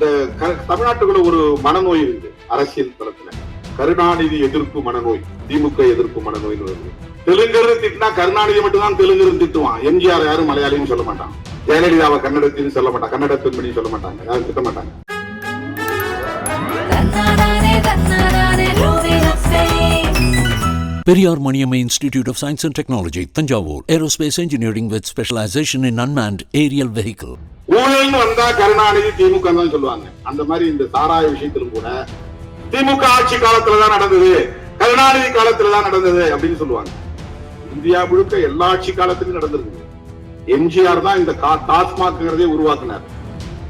இந்த தமிழ்நாட்டுக்குள்ள ஒரு மனநோய் இருக்கு அரசியல் தளத்துல. கருணாநிதி எதிர்ப்பு மனநோய், திமுக எதிர்ப்பு மனநோய்னு வருது. தெலுங்கர் திட்டினா கருணாநிதி மட்டும்தான் தெலுங்கர் திட்டுவான். எம்ஜிஆர் யாரும் மலையாளின்னு சொல்ல மாட்டான். ஜெயலலிதாவை கன்னடத்தின்னு சொல்ல மாட்டான், கன்னட பெண்மணி சொல்ல மாட்டாங்க, யாரும் திட்ட மாட்டாங்க. Periyar Maniamma Institute of Science and Technology, Thanjavur. Aerospace Engineering with specialization in unmanned aerial vehicle. ஊழல்னு வந்தா கருணாநிதி திமுக தான் சொல்லுவாங்க. அந்த மாதிரி இந்த சாராய விஷயத்திலும் கூட திமுக ஆட்சி காலத்துலதான் நடந்தது, கருணாநிதி காலத்துலதான் நடந்தது அப்படின்னு சொல்லுவாங்க. இந்தியா முழுக்க எல்லா ஆட்சி காலத்திலும் நடந்திருக்கு. எம்ஜிஆர் தான் இந்த டாஸ்மாக்ங்கிறதே உருவாக்குனார்.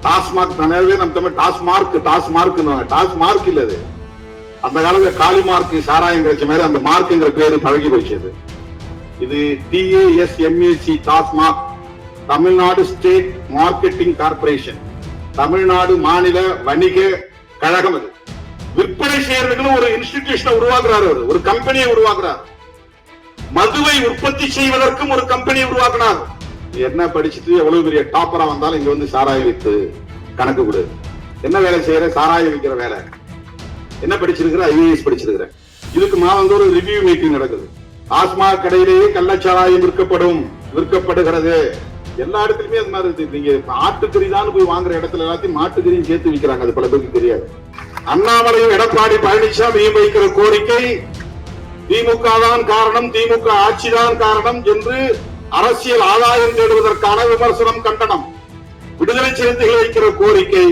டாஸ்மாக் நிறையவே நம்ம தமிழ் டாஸ்மார்க் இல்லது. அந்த காலத்துல காளிமார்க் சாராயம் கிடைச்ச மாதிரி அந்த மார்க்ங்கிற பேரு பழகி போச்சது. இது TASMAC TASMAC, Tamil Nadu state marketing corporation, Tamil Nadu மாநில வணிக கழகம். அது விற்பனை செய்யறதுக்குன்னு ஒரு இன்ஸ்டிடியூஷனை உருவாக்குறாரு, ஒரு கம்பெனியை உருவாக்குறாரு. மதுவை உற்பத்தி செய்வதற்கும் ஒரு கம்பெனியை உருவாக்குனார். என்ன படிச்சுட்டு எவ்வளவு பெரிய டாப்பரா வந்தாலும் இங்க வந்து சாராயம் வித்து கணக்கு கொடு. என்ன வேலை செய்யற? சாராயம் விற்கிற வேலை. என்ன படிச்சிருக்கிற? IAS படிச்சிருக்கிற. இதுக்கு மாதந்தோறும் ஒரு ரிவ்யூ மீட்டிங் நடக்குது. டாஸ்மாக் கடையிலேயே கள்ளச்சாராயம் விற்கப்படுகிறது. எல்லா இடத்துலயுமே அது மாதிரி இருக்கு. நீங்க ஆட்டுக்கறி தான் போய் வாங்குற இடத்துல எல்லாத்தையும் மாட்டுக்கறியும் சேர்த்து விற்கிறாங்க. அது பல பேருக்கு தெரியாது. அண்ணாமலையும் எடப்பாடி பழனிசாமியும் வைக்கிற கோரிக்கை திமுக தான் காரணம், திமுக ஆட்சிதான் காரணம் என்று அரசியல் ஆதாயம் தேடுவதற்கான விமர்சனம், கண்டனம். விடுதலை சிறுத்தைகள் வைக்கிற கோரிக்கை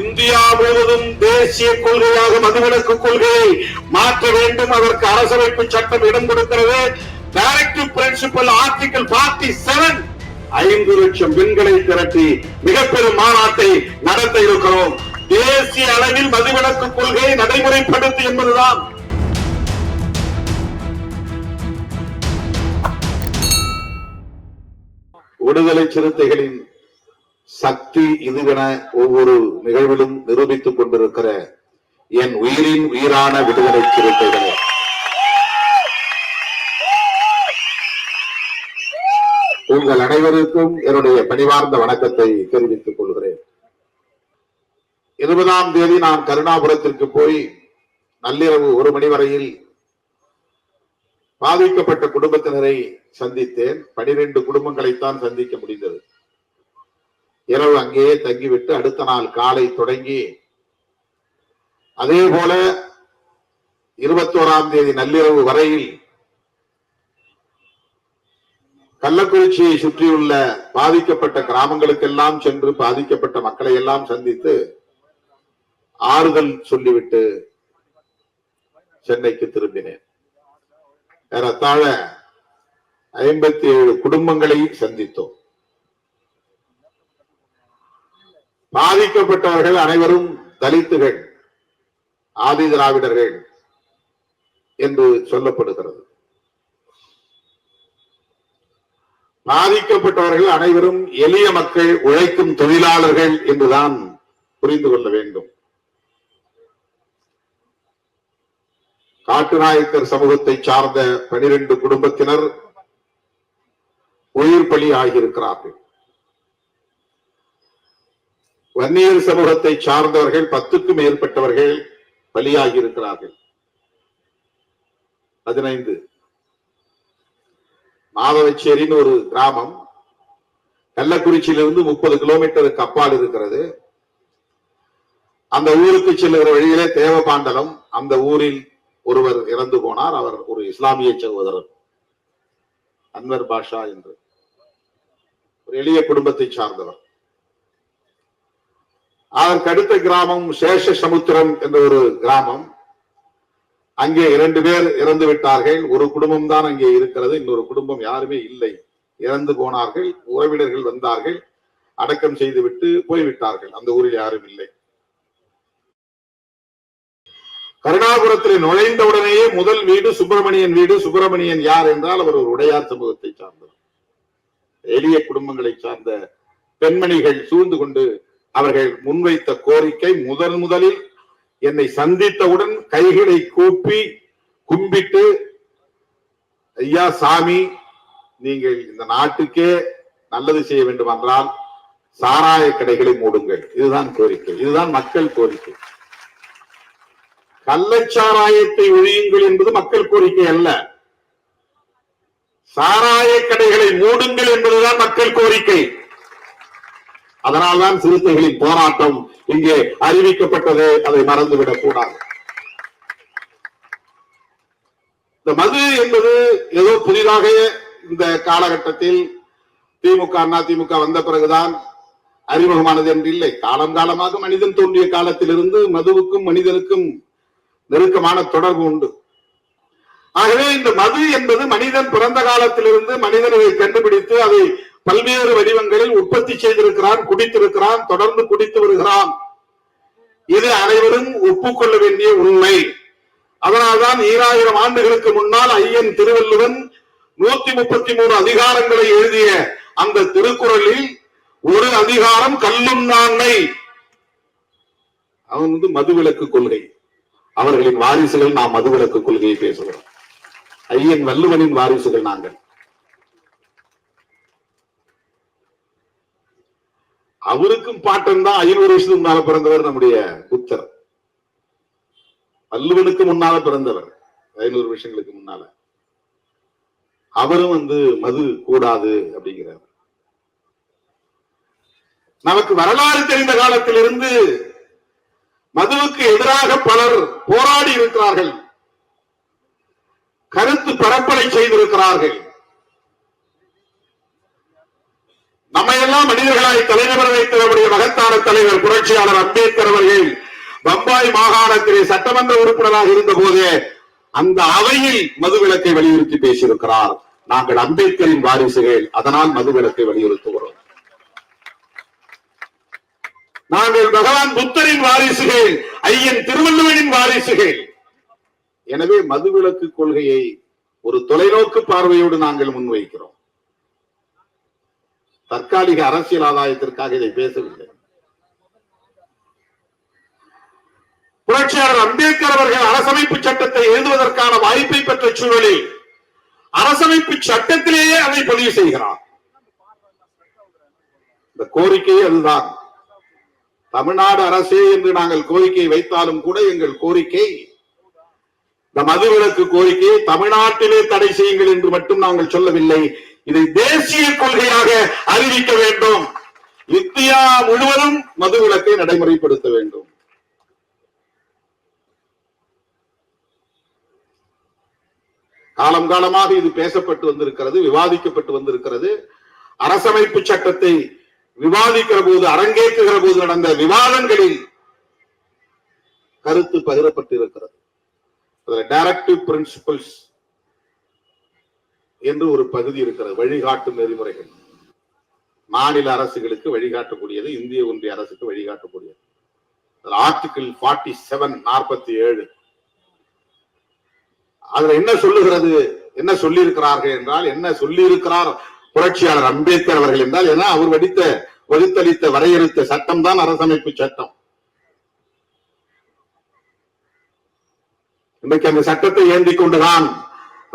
இந்தியா முழுவதும் தேசிய கொள்கையாக மதுவிலக்கு கொள்கையை மாற்ற வேண்டும். அதற்கு அரசமைப்பு சட்டம் இடம் கொடுக்கிறது. டைரக்டிவ் பிரின்சிபல் ஆர்டிகல் 47 5 லட்சம் பெண்களை திரட்டி மிகப்பெரும் மாநாட்டை நடத்த இருக்கிறோம். தேசிய அளவில் மதுவிலக்கு கொள்கையை நடைமுறைப்படுத்து என்பதுதான். விடுதலை சிறுத்தைகளின் சக்தி இதுவென ஒவ்வொரு நிகழ்விலும் நிரூபித்துக் கொண்டிருக்கிற என் உயிரின் உயிரான விடுதலை சிறுத்தைகளே, உங்கள் அனைவருக்கும் என்னுடைய பணிவார்ந்த வணக்கத்தை தெரிவித்துக் கொள்கிறேன். 20ஆம் தேதி நான் கருணாபுரத்திற்கு போய் நள்ளிரவு 1 மணி வரையில் பாதிக்கப்பட்ட குடும்பத்தினரை சந்தித்தேன். 12 குடும்பங்களைத்தான் சந்திக்க முடிந்தது. இரவு அங்கேயே தங்கிவிட்டு அடுத்த நாள் காலை தொடங்கி அதே போல 21ஆம் தேதி நள்ளிரவு வரையில் கள்ளக்குறிச்சியை சுற்றியுள்ள பாதிக்கப்பட்ட கிராமங்களுக்கெல்லாம் சென்று பாதிக்கப்பட்ட மக்களை எல்லாம் சந்தித்து ஆறுதல் சொல்லிவிட்டு சென்னைக்கு திரும்பினேன். ஏறத்தாழ 57 குடும்பங்களை சந்தித்தோம். பாதிக்கப்பட்டவர்கள் அனைவரும் தலித்துகள், ஆதி திராவிடர்கள் என்று சொல்லப்படுகிறது. பாதிக்கப்பட்டவர்கள் அனைவரும் எளிய மக்கள், உழைக்கும் தொழிலாளர்கள் என்றுதான் புரிந்து கொள்ள வேண்டும். காட்டுநாயக்கர் சமூகத்தை சார்ந்த 12 குடும்பத்தினர் உயிர் பலி ஆகியிருக்கிறார்கள். வன்னியர் சமூகத்தை சார்ந்தவர்கள் 10க்கும் மேற்பட்டவர்கள் பலியாகி இருக்கிறார்கள். 15. மாதவச்சேரின்னு ஒரு கிராமம் கள்ளக்குறிச்சியிலிருந்து 30 கிலோமீட்டருக்கு அப்பால் இருக்கிறது. அந்த ஊருக்கு செல்லுகிற வழியிலே தேவபாண்டலம், அந்த ஊரில் ஒருவர் இறந்து போனார். அவர் ஒரு இஸ்லாமிய சகோதரர், அன்வர் பாஷா என்று ஒரு எளிய குடும்பத்தை சார்ந்தவர். அதற்கு அடுத்த கிராமம் சேஷ சமுத்திரம் என்ற ஒரு கிராமம். அங்கே 2 பேர் இறந்து விட்டார்கள். ஒரு குடும்பம் தான் அங்கே இருக்கிறது, இன்னொரு குடும்பம் யாருமே இல்லை, இறந்து போனார்கள். உறவினர்கள் வந்தார்கள், அடக்கம் செய்துவிட்டு போய்விட்டார்கள். அந்த ஊரில் யாரும் இல்லை. கருணாபுரத்தில் நுழைந்தவுடனேயே முதல் வீடு சுப்பிரமணியன் வீடு. சுப்பிரமணியன் யார் என்றால் அவர் ஒரு உடையார் சமூகத்தை சார்ந்தவர். எளிய குடும்பங்களை சார்ந்த பெண்மணிகள் சூழ்ந்து கொண்டு அவர்கள் முன்வைத்த கோரிக்கை, முதலில் என்னை சந்தித்தவுடன் கைகளை கூப்பி கும்பிட்டு, ஐயா சாமி, நீங்கள் இந்த நாட்டுக்கே நல்லது செய்ய வேண்டும் என்றால் சாராய கடைகளை மூடுங்கள். இதுதான் கோரிக்கை, இதுதான் மக்கள் கோரிக்கை. கள்ளச்சாராயத்தை ஒழியுங்கள் என்பது மக்கள் கோரிக்கை அல்ல. சாராய கடைகளை மூடுங்கள் என்பதுதான் மக்கள் கோரிக்கை. அதனால்தான் சிறுத்தைகளின் போராட்டம் இங்கே அறிவிக்கப்பட்டது. அதை மறந்துவிடக் கூடாது. இந்த மது என்பது ஏதோ புதிதாக இந்த காலகட்டத்தில் திமுக அதிமுக வந்த பிறகுதான் அறிமுகமானது என்று இல்லை. காலம் காலமாக மனிதன் தோன்றிய காலத்திலிருந்து மதுவுக்கும் மனிதனுக்கும் நெருக்கமான தொடர்பு உண்டு. ஆகவே இந்த மது என்பது மனிதன் பிறந்த காலத்திலிருந்து மனிதன் இதை கண்டுபிடித்து அதை பல்வேறு வடிவங்களில் உற்பத்தி செய்திருக்கிறான், குடித்திருக்கிறான், தொடர்ந்து குடித்து வருகிறான். இது அனைவரும் ஒப்புக்கொள்ள வேண்டிய உண்மை. அதனால்தான் 2000 ஆண்டுகளுக்கு முன்னால் ஐயன் திருவள்ளுவன் 133 அதிகாரங்களை எழுதிய அந்த திருக்குறளில் ஒரு அதிகாரம் கல்லும் நான்மை. அவன் மதுவிலக்கு கொள்கை. அவர்களின் வாரிசுகள் நாம் மதுவிலக்கு கொள்கையை பேசுகிறோம். ஐயன் வள்ளுவனின் வாரிசுகள் நாங்கள். அவருக்கும் பாட்டன் தான் 500 வருஷத்துக்கு முன்னால பிறந்தவர் நம்முடைய புத்தர். வள்ளுவனுக்கு முன்னால பிறந்தவர் 500 வருஷங்களுக்கு முன்னால. அவரும் மது கூடாது அப்படிங்கிறார். நமக்கு வரலாறு தெரிந்த காலத்திலிருந்து மதுவுக்கு எதிராக பலர் போராடி இருக்கிறார்கள், கருத்து பரப்பலை செய்திருக்கிறார்கள். நம்மையெல்லாம் மனிதர்களாய் தலைநகர வைத்த நம்முடைய மகத்தான தலைவர் புரட்சியாளர் அம்பேத்கர் அவர்கள் பம்பாய் மாகாணத்திலே சட்டமன்ற உறுப்பினராக இருந்த போது அந்த அவையில் மதுவிலக்கை வலியுறுத்தி பேசியிருக்கிறார். நாங்கள் அம்பேத்கரின் வாரிசுகள், அதனால் மதுவிலக்கை வலியுறுத்துகிறோம். நாங்கள் பகவான் புத்தரின் வாரிசுகள், ஐயன் திருவள்ளுவனின் வாரிசுகள். எனவே மதுவிலக்கு கொள்கையை ஒரு தொலைநோக்கு பார்வையோடு நாங்கள் முன்வைக்கிறோம். தற்காலிக அரசியல் ஆதாயத்திற்காக இதை பேசவில்லை. புரட்சியாளர் அம்பேத்கர் அவர்கள் அரசமைப்பு சட்டத்தை எழுதுவதற்கான வாய்ப்பை பெற்ற சூழலில் அரசமைப்பு சட்டத்திலேயே அதை பதிவு செய்கிறார். இந்த கோரிக்கை அதுதான். தமிழ்நாடு அரசே என்று நாங்கள் கோரிக்கை வைத்தாலும் கூட எங்கள் கோரிக்கை இந்த மதுவிலக்கு கோரிக்கையை தமிழ்நாட்டிலே தடை செய்யுங்கள் என்று மட்டும் நாங்கள் சொல்லவில்லை. இதை தேசிய கொள்கையாக அறிவிக்க வேண்டும். இந்தியா முழுவதும் மதுவிலக்கை நடைமுறைப்படுத்த வேண்டும். காலம் காலமாக இது பேசப்பட்டு வந்திருக்கிறது, விவாதிக்கப்பட்டு வந்திருக்கிறது. அரசமைப்பு சட்டத்தை விவாதிக்கிற போது, அரங்கேற்றுகிற போது நடந்த விவாதங்களில் கருத்து பகிரப்பட்டிருக்கிறது. டைரக்டிவ் பிரின்சிபல்ஸ் என்று ஒரு பகுதி இருக்கிறது, வழிகாட்டும் நெறிமுறைகள். மாநில அரசுகளுக்கு வழிகாட்டக்கூடியது, இந்திய ஒன்றிய அரசுக்கு வழிகாட்டக்கூடியது. ஆர்டிகிள் 47 47 அதுல என்ன சொல்லுகிறது, என்ன சொல்லி இருக்கிறார்கள் என்றால், என்ன சொல்லி இருக்கிறார் புரட்சியாளர் அம்பேத்கர் அவர்கள் என்றால், ஏன்னா அவர் வகுத்தளித்த வரையறுத்த சட்டம் தான் அரசமைப்பு சட்டம். இன்றைக்கு அந்த சட்டத்தை ஏந்திக் கொண்டுதான்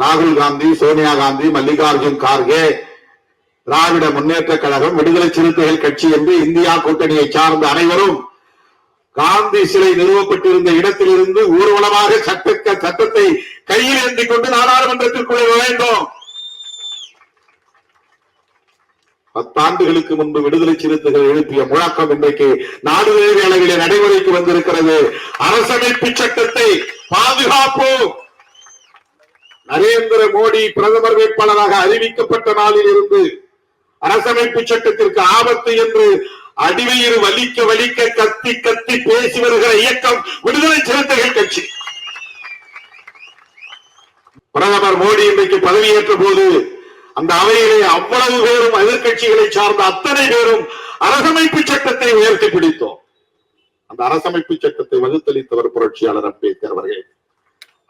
ராகுல் காந்தி, சோனியா காந்தி, மல்லிகார்ஜுன் கார்கே, திராவிட முன்னேற்ற கழகம், விடுதலை சிறுத்தைகள் கட்சி என்று இந்தியா கூட்டணியை சார்ந்த அனைவரும் காந்தி சிலை நிறுவப்பட்டிருந்த இடத்திலிருந்து ஊர்வலமாக சட்டத்தை கையில் ஏந்திக் கொண்டு நாடாளுமன்றத்திற்குள்ளே வேண்டும். 10 ஆண்டுகளுக்கு முன்பு விடுதலை சிறுத்தைகள் எழுப்பிய முழக்கம் இன்றைக்கு நாடு வேறு அளவிலே நடைமுறைக்கு வந்திருக்கிறது. அரசமைப்பு சட்டத்தை பாதுகாப்போம். நரேந்திர மோடி பிரதமர் வேட்பாளராக அறிவிக்கப்பட்ட நாளில் இருந்து அரசமைப்பு சட்டத்திற்கு ஆபத்து என்று அடிவயிறு வலிக்க வலிக்க கத்தி கத்தி பேசி வருகிற இயக்கம் விடுதலை சிறுத்தைகள் கட்சி. பிரதமர் மோடி இன்றைக்கு பதவியேற்ற போது அந்த அவையிலே அவ்வளவு பேரும் எதிர்கட்சிகளை சார்ந்த அத்தனை பேரும் அரசமைப்பு சட்டத்தை உயர்த்தி பிடித்தோம். அந்த அரசமைப்பு சட்டத்தை வகுத்தளித்தவர் புரட்சியாளர் அம்பேத்கர் அவர்கள்.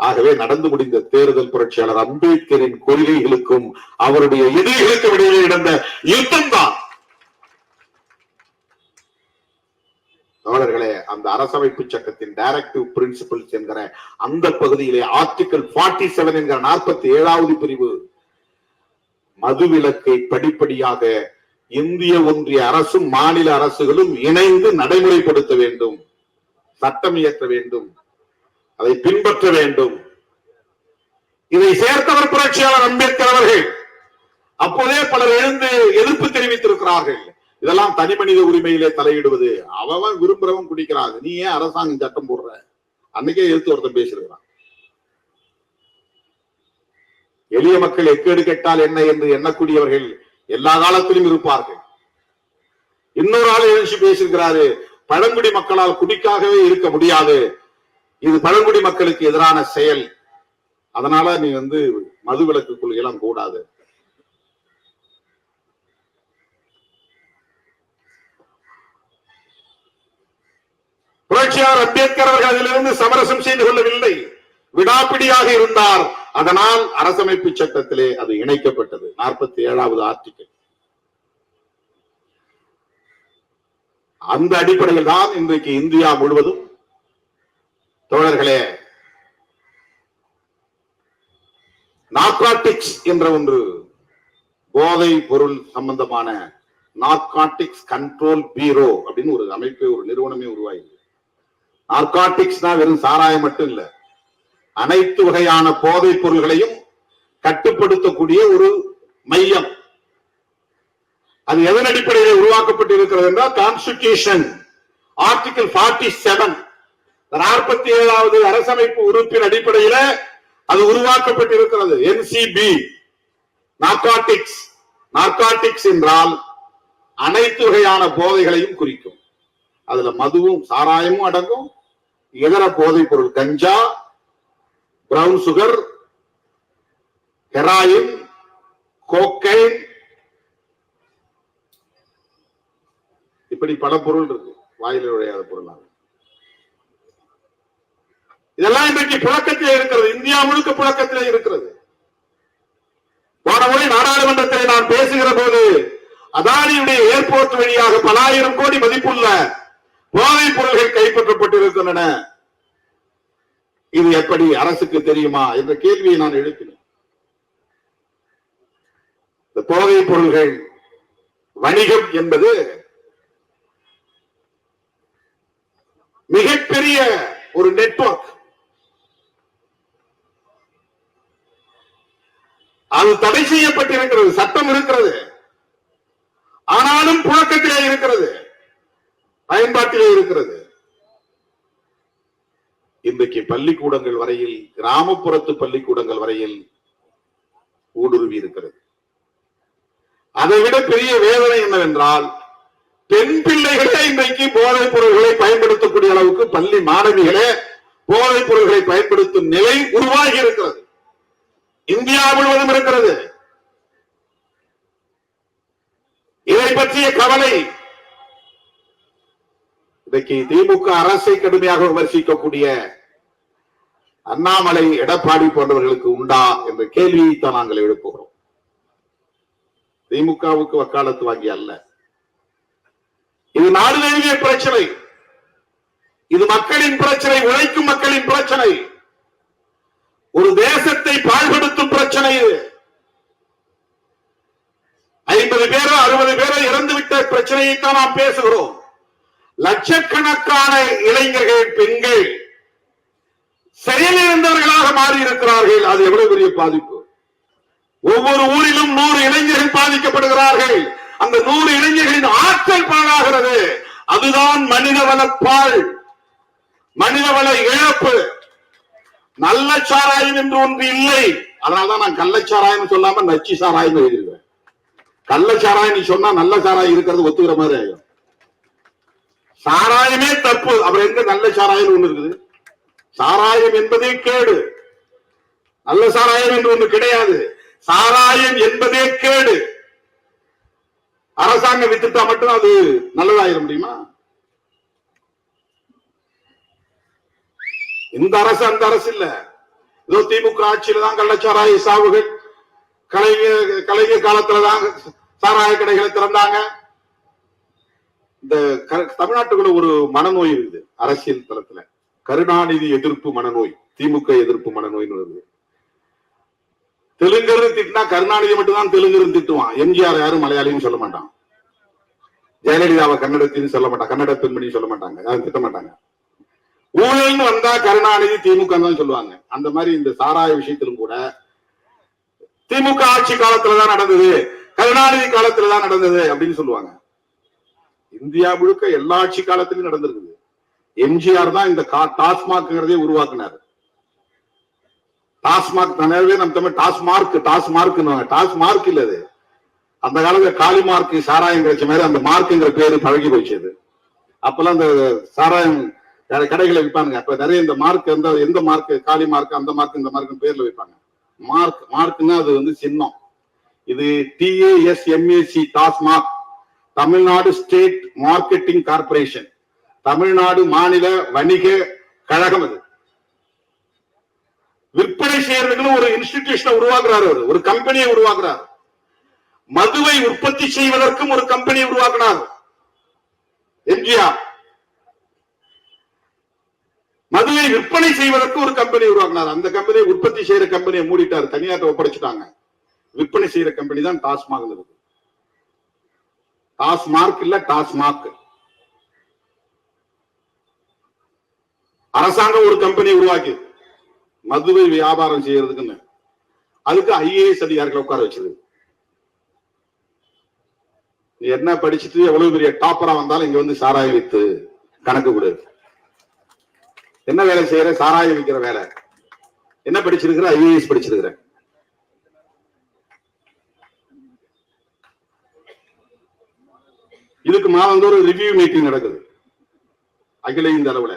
ஆகவே நடந்து முடிந்த தேர்தல் புரட்சியாளர் அம்பேத்கரின் கொள்கைகளுக்கும் அவருடைய எதிரிகளுக்கும் இடையே நடந்த யுத்தம் தான். தோழர்களே, அந்த அரசமைப்பு சட்டத்தின் டைரக்டிவ் பிரின்சிபல்ஸ் என்கிற அந்த பகுதியிலே ஆர்டிகிள் 47 என்கிற 47வது பிரிவு மதுவிலக்கை படிப்படியாக இந்திய ஒன்றிய அரசும் மாநில அரசுகளும் இணைந்து நடைமுறைப்படுத்த வேண்டும், சட்டம் இயற்ற வேண்டும், அதை பின்பற்ற வேண்டும். இதை சேர்த்தவர் புரட்சியாளர் அம்பேத்கர் அவர்கள். அப்போதே பலர் எழுந்து எதிர்ப்பு தெரிவித்திருக்கிறார்கள். இதெல்லாம் தனி மனித உரிமையிலே தலையிடுவது, அவன் விரும்புறவன் குடிக்கிறாங்க, நீ ஏன் அரசாங்கம் சட்டம் போடுற? அன்னைக்கே எதிர்த்து ஒருத்தன் பேசியிருக்கிறான். எளிய மக்கள் எக்கேடு கெட்டால் என்ன என்று எண்ணக்கூடியவர்கள் எல்லா காலத்திலும் இருப்பார்கள். இன்னொரு ஆள் எழுச்சி பேசியிருக்கிறாரு, பழங்குடி மக்களால் குடிக்காகவே இருக்க முடியாது, இது பழங்குடி மக்களுக்கு எதிரான செயல், அதனால நீ மதுவிலக்கு கொள்கையெல்லாம் கூடாது. புரட்சியாளர் அம்பேத்கர் அவர்கள் அதிலிருந்து சமரசம் செய்து கொள்ளவில்லை, விடாப்பிடியாக இருந்தார். அதனால் அரசமைப்பு சட்டத்திலே அது இணைக்கப்பட்டது. 47வது ஆர்டிகிள். அந்த அடிப்படையில் தான் இன்றைக்கு இந்தியா முழுவதும் தோழர்களே நார்காட்டிக்ஸ் என்ற ஒன்று, போதை பொருள் சம்பந்தமான நார்காட்டிக்ஸ் கண்ட்ரோல் பீரோ அப்படின்னு ஒரு அமைப்பு, ஒரு நிறுவனமே உருவாயிருக்கு. நார்காட்டிக்ஸ்னா வெறும் சாராயம் மட்டும் இல்ல, அனைத்து வகையான போதைப் பொருள்களையும் கட்டுப்படுத்தக்கூடிய ஒரு மையம். அது எதன் அடிப்படையில் உருவாக்கப்பட்டிருக்கிறது என்றால் கான்ஸ்டிடியூஷன் ஆர்டிகிள் 47 47வது அரசமைப்பு உறுப்பின் அடிப்படையில் அது உருவாக்கப்பட்டிருக்கிறது. NCB narcotics. நார்காட்டிக்ஸ் என்றால் அனைத்து வகையான போதைகளையும் குறிக்கும். அதுல மதுவும் சாராயமும் அடங்கும், இதர போதைப் பொருள் கஞ்சா, பிரவுன் சுகர், ஹெராயின், கோக்கைன், இப்படி பல பொருள் இருக்கு, வாயில நுழையாத பொருளாக. இதெல்லாம் இன்றைக்கு புழக்கத்திலே இருக்கிறது, இந்தியா முழுக்க புழக்கத்திலே இருக்கிறது. போன முறை நாடாளுமன்றத்தில் நான் பேசுகிற போது அதானியுடைய ஏர்போர்ட் வழியாக பல ஆயிரம் கோடி மதிப்புள்ள போதைப் பொருள்கள் கைப்பற்றப்பட்டிருக்கின்றன. இது எப்படி அரசுக்கு தெரியுமா என்ற கேள்வியை நான் எழுப்பினேன். இந்த போதைப் பொருள்கள் வணிகம் என்பது மிகப்பெரிய ஒரு நெட்வொர்க். அது தடை செய்யப்பட்டிருக்கிறது, சட்டம் இருக்கிறது, ஆனாலும் புழக்கத்திலே இருக்கிறது, பயன்பாட்டிலே இருக்கிறது. இன்றைக்கு பள்ளிக்கூடங்கள் வரையில், கிராமப்புறத்து பள்ளிக்கூடங்கள் வரையில் ஊடுருவி இருக்கிறது. அதை விட பெரிய வேதனை என்னவென்றால், பெண் பிள்ளைகளே இன்றைக்கு போதைப் பொருள்களை பயன்படுத்தக்கூடிய அளவுக்கு பள்ளி மாணவிகளே போதைப் பொருள்களை பயன்படுத்தும் நிலை உருவாகி இருக்கிறது. இந்தியா முழுவதும் இருக்கிறது. இதை பற்றிய கவலை இன்றைக்கு திமுக அரசை கடுமையாக விமர்சிக்கக்கூடிய அண்ணாமலை, எடப்பாடி போன்றவர்களுக்கு உண்டா என்ற கேள்வியைத்தான் நாங்கள் எழுப்புகிறோம். திமுகவுக்கு வக்காலத்து வாங்கி அல்ல, இது நாடு தழுவிய பிரச்சனை, இது மக்களின் பிரச்சனை, உழைக்கும் மக்களின் பிரச்சனை, ஒரு தேசத்தை பாழ்படுத்தும் பிரச்சனை. இது 50 பேரோ 60 பேரோ இறந்துவிட்ட பிரச்சனையைத்தான் நாம் பேசுகிறோம். லட்சக்கணக்கான இளைஞர்கள், பெண்கள் செயலிழந்தவர்களாக மாறி இருக்கிறார்கள். அது எவ்வளவு பெரிய பாதிப்பு. ஒவ்வொரு ஊரிலும் 100 இளைஞர்கள் பாதிக்கப்படுகிறார்கள். அந்த 100 இளைஞர்களின் ஆற்றல் பாழாகிறது. அதுதான் மனிதவளப்பால், மனிதவள இழப்பு. நல்ல சாராயம் என்று ஒன்று இல்லை. அதனால்தான் நான் கள்ளச்சாராயம் சொல்லாம நச்சு சாராயம் எழுதிருக்கேன். கள்ளச்சாராயம் நீ சொன்னா நல்ல சாராயம் இருக்கிறது ஒத்துக்கிற மாதிரி ஆகும். சாராயமே தப்பு, அப்புறம் எங்க நல்ல சாராயம் ஒண்ணு இருக்குது? சாராயம் என்பதே கேடு, நல்ல சாராயம் என்று ஒன்று கிடையாது. சாராயம் என்பதே கேடு. அரசாங்கம் வித்துட்டா மட்டும் அது நல்லதாயிர முடியுமா? இந்த அரசு அந்த அரசு இல்ல. இதோ திமுக ஆட்சியில தான் கள்ளச்சாராய சாவுகள், கலைஞர் காலத்துலதான் சாராய கடைகளை திறந்தாங்க. இந்த தமிழ்நாட்டுக்குள்ள ஒரு மனநோய் இருக்குது அரசியல் தளத்துல, கருணாநிதி எதிர்ப்பு மனநோய், திமுக எதிர்ப்பு மனநோய். தெலுங்கர் திட்டினா கருணாநிதி மட்டும்தான் தெலுங்கர் திட்டுவான், எம்ஜிஆர் யாரும் மலையாளின்னு சொல்ல மாட்டான். ஜெயலலிதாவை கன்னடத்தின்னு சொல்ல மாட்டாங்க, கன்னட பெண்மணி சொல்ல மாட்டாங்க, யாரும் திட்ட மாட்டாங்க. ஊழல்னு வந்தா கருணாநிதி திமுக தான் சொல்லுவாங்க. அந்த மாதிரி இந்த சாராய விஷயத்திலும் கூட திமுக ஆட்சி காலத்துலதான் நடந்தது, கருணாநிதி காலத்துலதான் நடந்தது அப்படின்னு சொல்லுவாங்க. இந்தியா முழுக்க எல்லா ஆட்சி காலத்திலும் நடந்திருக்குது. எம்ஜிஆர் தான் இந்த டாஸ்மாக்ங்கிறதே உருவாக்குனார். டாஸ்மாக் நம்ம தமிழ் டாஸ்மார்க், டாஸ்மார்க் இல்ல அது. அந்த காலத்துல காலி மார்க் சாராயம் கிடைச்ச மாதிரி அந்த மார்க்குங்கிற பேரு பழகி போச்சு. அப்பெல்லாம் அந்த சாராயம் கடைகளை வைப்பாங்க. அப்ப நிறைய இந்த மார்க் எந்த மார்க், காலி மார்க், அந்த மார்க், இந்த மார்க் பேர்ல வைப்பாங்க. மார்க்னா அது வந்து சின்னம். இது TASMAC, TASMAC, Tamil Nadu state marketing corporation, Tamil Nadu மாநில வணிக கழகம். அது விற்பனை செய்யறதுக்குன்னு ஒரு இன்ஸ்டிடியூஷனை உருவாக்குறாரு, ஒரு கம்பெனியை உருவாக்குறாரு. மதுவை உற்பத்தி செய்வதற்கும் ஒரு கம்பெனியை உருவாக்குனார் எம்ஜிஆர். மதுவை விற்பனை செய்வதற்கு ஒரு கம்பெனி உருவாக்கினார். அந்த கம்பெனியை உற்பத்தி செய்யற கம்பெனியை மூடிட்டார், தனியார்ட்ட ஒப்படைச்சிட்டாங்க. விற்பனை செய்யற கம்பெனி தான் டாஸ்மாக். டாஸ்மார்க் இல்ல, டாஸ்மாக். அரசாங்கம் ஒரு கம்பெனி உருவாக்கி மதுவை வியாபாரம் செய்யறதுக்குன்னு, அதுக்கு IAS அதிகாரிகளை உட்கார வச்சது. என்ன படிச்சுட்டு எவ்வளவு பெரிய டாப்பரா வந்தாலும் இங்க வந்து சாராயம் வித்து கணக்கு கொடு. என்ன வேலை செய்யற? சாராயம் விற்கிற வேலை. என்ன படிச்சிருக்கிற? IAS படிச்சிருக்கிற. இதுக்கு மாதந்தோறும் ரிவ்யூ மீட்டிங் நடக்குது அகில இந்திய அளவுல.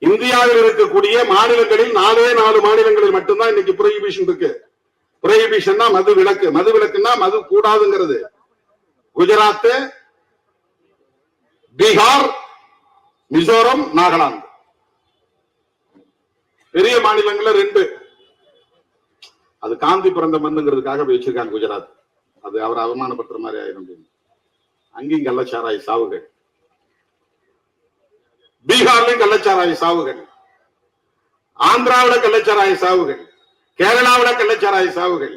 இந்தியாவில் இருக்கக்கூடிய மாநிலங்களில் 4 மாநிலங்களில் மட்டும்தான் இன்னைக்கு புரோஹிபிஷன் இருக்கு. புரோஹிபிஷன்னா மது விலக்கு. மது விலக்குன்னா மது கூடாதுங்கிறது. குஜராத், பீகார், மிசோரம், நாகாலாந்து பெரிய மாநிலங்கள்ல 2. அது காந்தி பிறந்த மண்ணுங்கிறதுக்காக வச்சிருக்காங்க குஜராத். அது அவரை அவமானப்படுத்துற மாதிரி ஆயிரும். அங்கேயும் கள்ளச்சாராய சாவுகள், பீகார்லயும் கள்ளச்சாராய சாவுகள், ஆந்திராவில கள்ளச்சாராய சாவுகள், கேரளாவில கள்ளச்சாராய சாவுகள்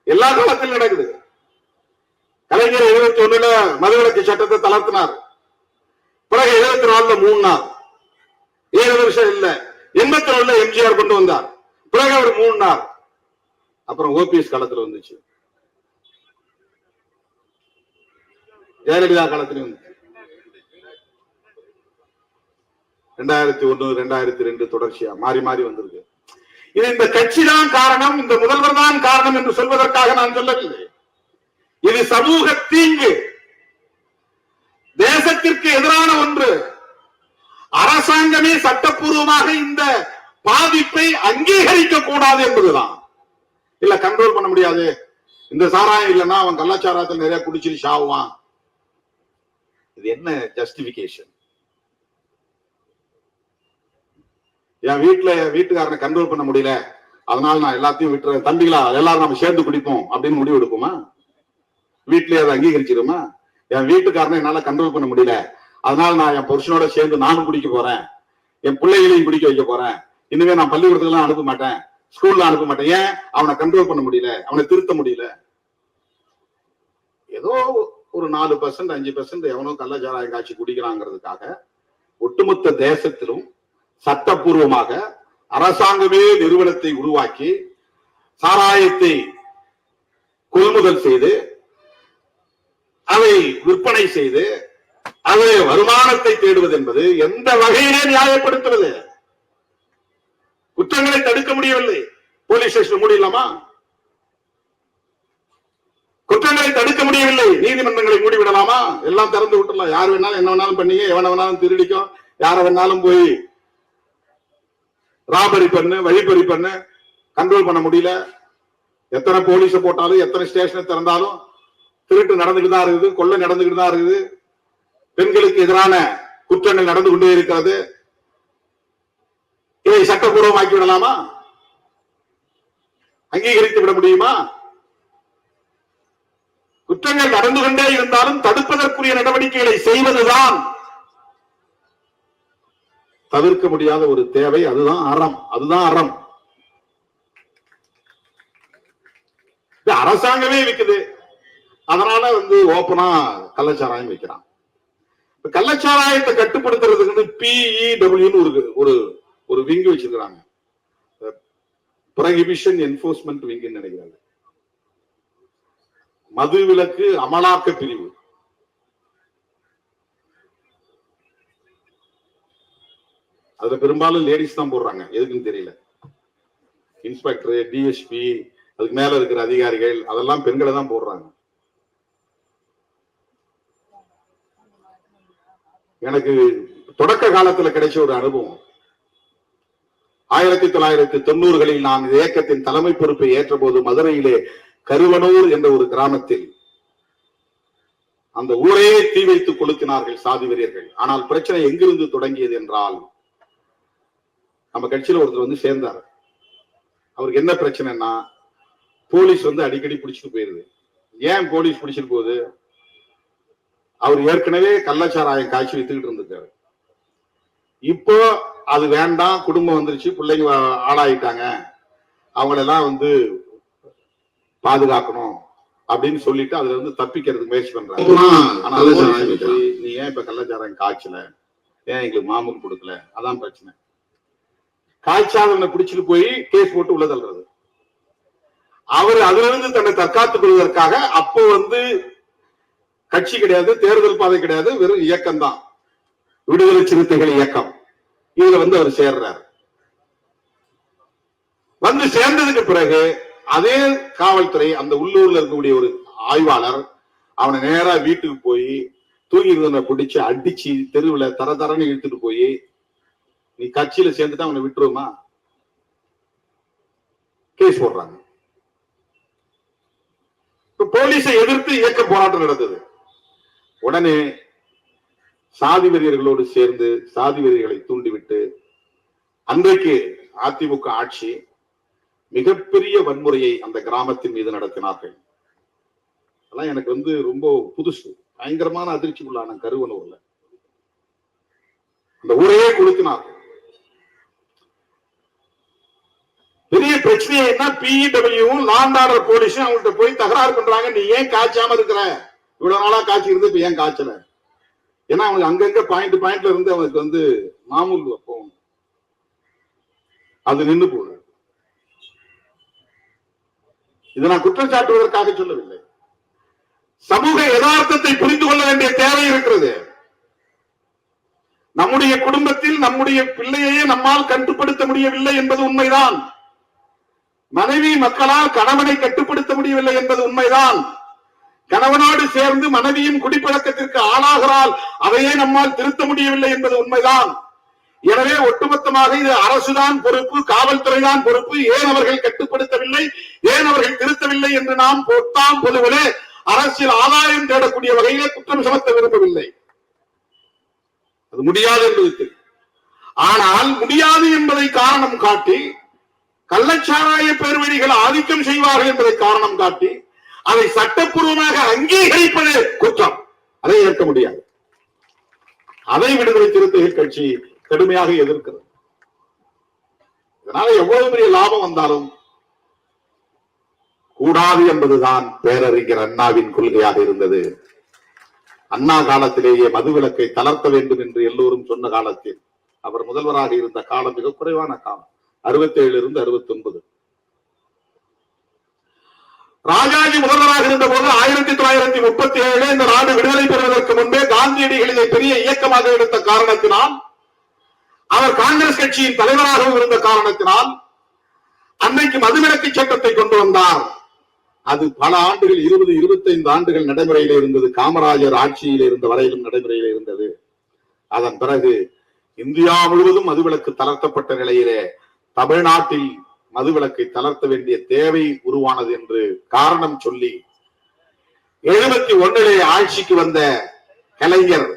எல்லா காலத்திலும் நடக்குது. கலைஞர் 71 மதுவிலக்கு சட்டத்தை தளர்த்தினார். பிறகு 74 3 நாள், 7 வருஷம் இல்ல, 84 எம்ஜிஆர் கொண்டு வந்தார். பிறகு அவர் 3 நாள். அப்புறம் OPS காலத்துல வந்துச்சு, ஜெயலலிதா காலத்திலும் வந்துச்சு. 2001 2002 தொடர்ச்சியா மாறி மாறி வந்திருக்கு. இது இந்த கட்சி தான் காரணம், இந்த முதல்வர் தான் காரணம் என்று சொல்வதற்காக நான் சொல்லவில்லை. இது சமூக தீங்கு, தேசத்திற்கு எதிரான ஒன்று. அரசாங்கமே சட்டப்பூர்வமாக இந்த பாதிப்பை அங்கீகரிக்க கூடாது என்பதுதான். இல்ல கண்ட்ரோல் பண்ண முடியாது, இந்த சாராயம் இல்லைன்னா அவன் கள்ளச்சாராயத்தில் நிறைய குடிச்சிட்டு சாவுவான். இது என்ன ஜஸ்டிபிகேஷன்? என் வீட்டுக்காரனை கண்ட்ரோல் பண்ண முடியல, அதனால நான் எல்லாத்தையும் விட்டுறேன், தம்பிகளா எல்லாரும் நம்ம சேர்ந்து குடிப்போம் அப்படின்னு முடிவு எடுக்குமா? வீட்லயே அதை அங்கீகரிச்சிருமா? என் வீட்டுக்காரனை என்னால கண்ட்ரோல் பண்ண முடியல, அதனால நான் என் புருஷனோட சேர்ந்து நானும் குடிக்க போறேன், என் பிள்ளைகளையும் குடிக்க வைக்க போறேன், இனிமே நான் பள்ளிக்கூடத்துக்கு அனுப்ப மாட்டேன், ஸ்கூல்ல அனுப்ப மாட்டேன். ஏன்? அவனை கண்ட்ரோல் பண்ண முடியல, அவனை திருத்த முடியல. ஏதோ ஒரு 4% 5% எவனோ கள்ளச்சாராய காட்சி குடிக்கிறாங்கிறதுக்காக ஒட்டுமொத்த தேசத்திலும் சட்டப்பூர்வமாக அரசாங்கமே நிறுவனத்தை உருவாக்கி சாராயத்தை கொள்முதல் செய்து அதை விற்பனை செய்து அதை வருமானத்தை தேடுவது என்பது எந்த வகையிலே நியாயப்படுத்துவது? குற்றங்களை தடுக்க முடியவில்லை, போலீஸ் ஸ்டேஷன் மூடிடலாமா? குற்றங்களை தடுக்க முடியவில்லை, நீதிமன்றங்களை மூடிவிடலாமா? எல்லாம் திறந்து விட்டுலாம், யார் வேணாலும் என்ன வேணாலும் பண்ணீங்க, எவன வேணாலும் திருடிக்கும், யார வேணாலும் போய் ராபரி பண்ணு, வழிப்பறி பண்ணு, கண்ட்ரோல் பண்ண முடியல. எத்தனை போலீஸ போட்டாலும் எத்தனை ஸ்டேஷனை திறந்தாலும் திருட்டு நடந்துகிட்டு தான் இருக்குது, கொள்ளை நடந்துகிட்டு தான் இருக்குது, பெண்களுக்கு எதிரான குற்றங்கள் நடந்து கொண்டே இருக்கிறது. இதை சட்டப்பூர்வமாக்கி விடலாமா? அங்கீகரித்து விட முடியுமா? குற்றங்கள் நடந்து கொண்டே இருந்தாலும் தடுப்பதற்குரிய நடவடிக்கைகளை செய்வதுதான் தவிர்க்க முடியாத ஒரு தேவை. அதுதான் அறம், அதுதான் அறம். அரசாங்கமே விக்குது, அதனால ஓப்பனா கள்ளச்சாராயம் வைக்கிறான். கள்ளச்சாராயத்தை கட்டுப்படுத்துறதுக்கு PEW ஒரு ஒரு விங் வச்சிருக்காங்க, ப்ரோஹிபிஷன் என்ஃபோர்ஸ்மெண்ட் விங் நினைக்கிறாங்க. மதுவிலக்கு அமலாக்க பிரிவு. அதுல பெரும்பாலும் லேடிஸ் தான் போடுறாங்க, எதுக்குன்னு தெரியல. இன்ஸ்பெக்டர், டிஎஸ்பி, அதுக்கு மேல இருக்கிற அதிகாரிகள் அதெல்லாம் பெண்களை தான் போடுறாங்க. எனக்கு தொடக்க காலத்துல கிடைச்ச ஒரு அனுபவம், 1990களில் நான் இயக்கத்தின் தலைமை பொறுப்பை ஏற்ற போது மதுரையிலே கருவனூர் என்ற ஒரு கிராமத்தில் அந்த ஊரையே தீ வைத்து கொளுத்தினார்கள் சாதி வெறியர்கள். ஆனால் பிரச்சனை எங்கிருந்து தொடங்கியது என்றால், நம்ம கட்சியில ஒருத்தர் வந்து சேர்ந்தார். அவருக்கு என்ன பிரச்சனைனா, போலீஸ் வந்து அடிக்கடி பிடிச்சிட்டு போயிருது. ஏன் போலீஸ் பிடிச்சிட்டு போகுது? அவர் ஏற்கனவே கள்ளச்சாராயம் காய்ச்சி வித்துக்கிட்டு இருந்திருக்காரு. இப்போ அது வேண்டாம், குடும்பம் வந்துருச்சு, பிள்ளைங்க ஆளாயிட்டாங்க, அவங்களெல்லாம் வந்து பாதுகாக்கணும் அப்படின்னு சொல்லிட்டு அதுல இருந்து தப்பிக்கிறதுக்கு முயற்சி பண்றாங்க. நீ ஏன் இப்ப கள்ளச்சாராயம் காய்ச்சல, ஏன் எங்களுக்கு மாமூல் கொடுக்கல, அதான் பிரச்சனை. காய்ச்சாதவனை பிடிச்சிட்டு போய் கேஸ் போட்டு உள்ள தள்ளுறது. அவர் அதுல இருந்து தன்னை தற்காத்துக் கொள்வதற்காக அப்போ வந்து கட்சி கிடையாது, தேர்தல் பாதை கிடையாது, வெறும் இயக்கம் தான், விடுதலை சிறுத்தைகள் இயக்கம். இதுல வந்து அவர் சேர்றார். வந்து சேர்ந்ததுக்கு பிறகு அதே காவல்துறை, அந்த உள்ளூர்ல இருக்கக்கூடிய ஒரு ஆய்வாளர் அவனை நேரா வீட்டுக்கு போய் தூங்கி இருந்தவனை பிடிச்சு அடிச்சு தெருவுல தரன்னு இழுத்துட்டு போய், நீ கட்சியில சேர்ந்துட்டு அவனை விட்டுருமா, கேஸ் போடுறாங்க. போலீஸை எதிர்த்து இயக்க போராட்டம் நடந்தது. உடனே சாதி வெறியர்களோடு சேர்ந்து சாதி வெறியர்களை தூண்டிவிட்டு அன்றைக்கு அதிமுக ஆட்சி மிகப்பெரிய வன்முறையை அந்த கிராமத்தின் மீது நடத்தினார்கள். அதெல்லாம் எனக்கு வந்து ரொம்ப புதுசு, பயங்கரமான அதிர்ச்சிக்குள்ளான கருவனூர்ல அந்த ஊரையே கொளுத்தினார்கள். பெரிய பிரச்சனையே என்ன, PEW லாண்ட் ஆர்டர் போலீஸும் அவங்கள்ட்ட போய் தகராறு பண்றாங்க. நீ ஏன் காய்ச்சாம இருக்கிற, இவ்வளவு நாளா காய்ச்சி இருந்து இப்ப ஏன் காய்ச்சல? ஏன்னா அவனுக்கு அங்கங்க பாயிண்ட்ல இருந்து அவனுக்கு வந்து மாமூல் வைப்போம், அது நின்று போகுது. இதை நான் குற்றம் சாட்டுவதற்காக சொல்லவில்லை, சமூக யதார்த்தத்தை புரிந்து கொள்ள வேண்டிய தேவை இருக்கிறது. நம்முடைய குடும்பத்தில் நம்முடைய பிள்ளையையே நம்மால் கட்டுப்படுத்த முடியவில்லை என்பது உண்மைதான். மனைவி மக்களால் கணவனை கட்டுப்படுத்த முடியவில்லை என்பது உண்மைதான். கணவனோடு சேர்ந்து மனைவியும் குடிப்பழக்கத்திற்கு ஆளாகிறால் அதையே நம்மால் திருத்த முடியவில்லை என்பது உண்மைதான். எனவே ஒட்டுமொத்தமாக இது அரசுதான் பொறுப்பு, காவல்துறைதான் பொறுப்பு, ஏன் அவர்கள் கட்டுப்படுத்தவில்லை, ஏன் அவர்கள் திருத்தவில்லை என்று நாம் பொத்தாம் பொதுவிலே அரசியல் ஆதாயம் தேடக்கூடிய வகையிலே குற்றம் சுமத்த விரும்பவில்லை. அது முடியாது என்பது. ஆனால் முடியாது என்பதை காரணம் காட்டி, கள்ளச்சாராய பேர்வழிகள் ஆதிக்கம் செய்வார்கள் என்பதை காரணம் காட்டி அதை சட்டப்பூர்வமாக அங்கீகரிப்பது குற்றம். அதை ஏற்க முடியாது. அதை விடுதலை சிறுத்தைகள் கட்சி கடுமையாக எதிர்க்கிறது. இதனால எவ்வளவு பெரிய லாபம் வந்தாலும் கூடாது என்பதுதான் பேரறிஞர் அண்ணாவின் கொள்கையாக இருந்தது. அண்ணா காலத்திலேயே மதுவிலக்கை தளர்த்த வேண்டும் என்று எல்லோரும் சொன்ன காலத்தில் அவர் முதல்வராக இருந்த காலம் மிக குறைவான காலம், 67 இருந்து 69. ராஜாஜி முதல்வராக இருந்த போது 1937 இந்த நாடு விடுதலை பெறுவதற்கு முன்பே காந்தியடிகள் இதை பெரிய இயக்கமாக எடுத்த காரணத்தினால், அவர் காங்கிரஸ் கட்சியின் தலைவராகவும் இருந்த காரணத்தினால் அன்னைக்கு மதுவிலக்கு சட்டத்தை கொண்டு வந்தார். அது பல ஆண்டுகள், 20-25 ஆண்டுகள் நடைமுறையில் இருந்தது. காமராஜர் ஆட்சியில் இருந்த வரையிலும் நடைமுறையில் இருந்தது. அதன் பிறகு இந்தியா முழுவதும் மதுவிலக்கு தளர்த்தப்பட்ட நிலையிலே தமிழ்நாட்டில் மதுவிலக்கை தளர்த்த வேண்டிய தேவை உருவானது என்று காரணம் சொல்லி 71 ஆட்சிக்கு வந்த கலைஞர்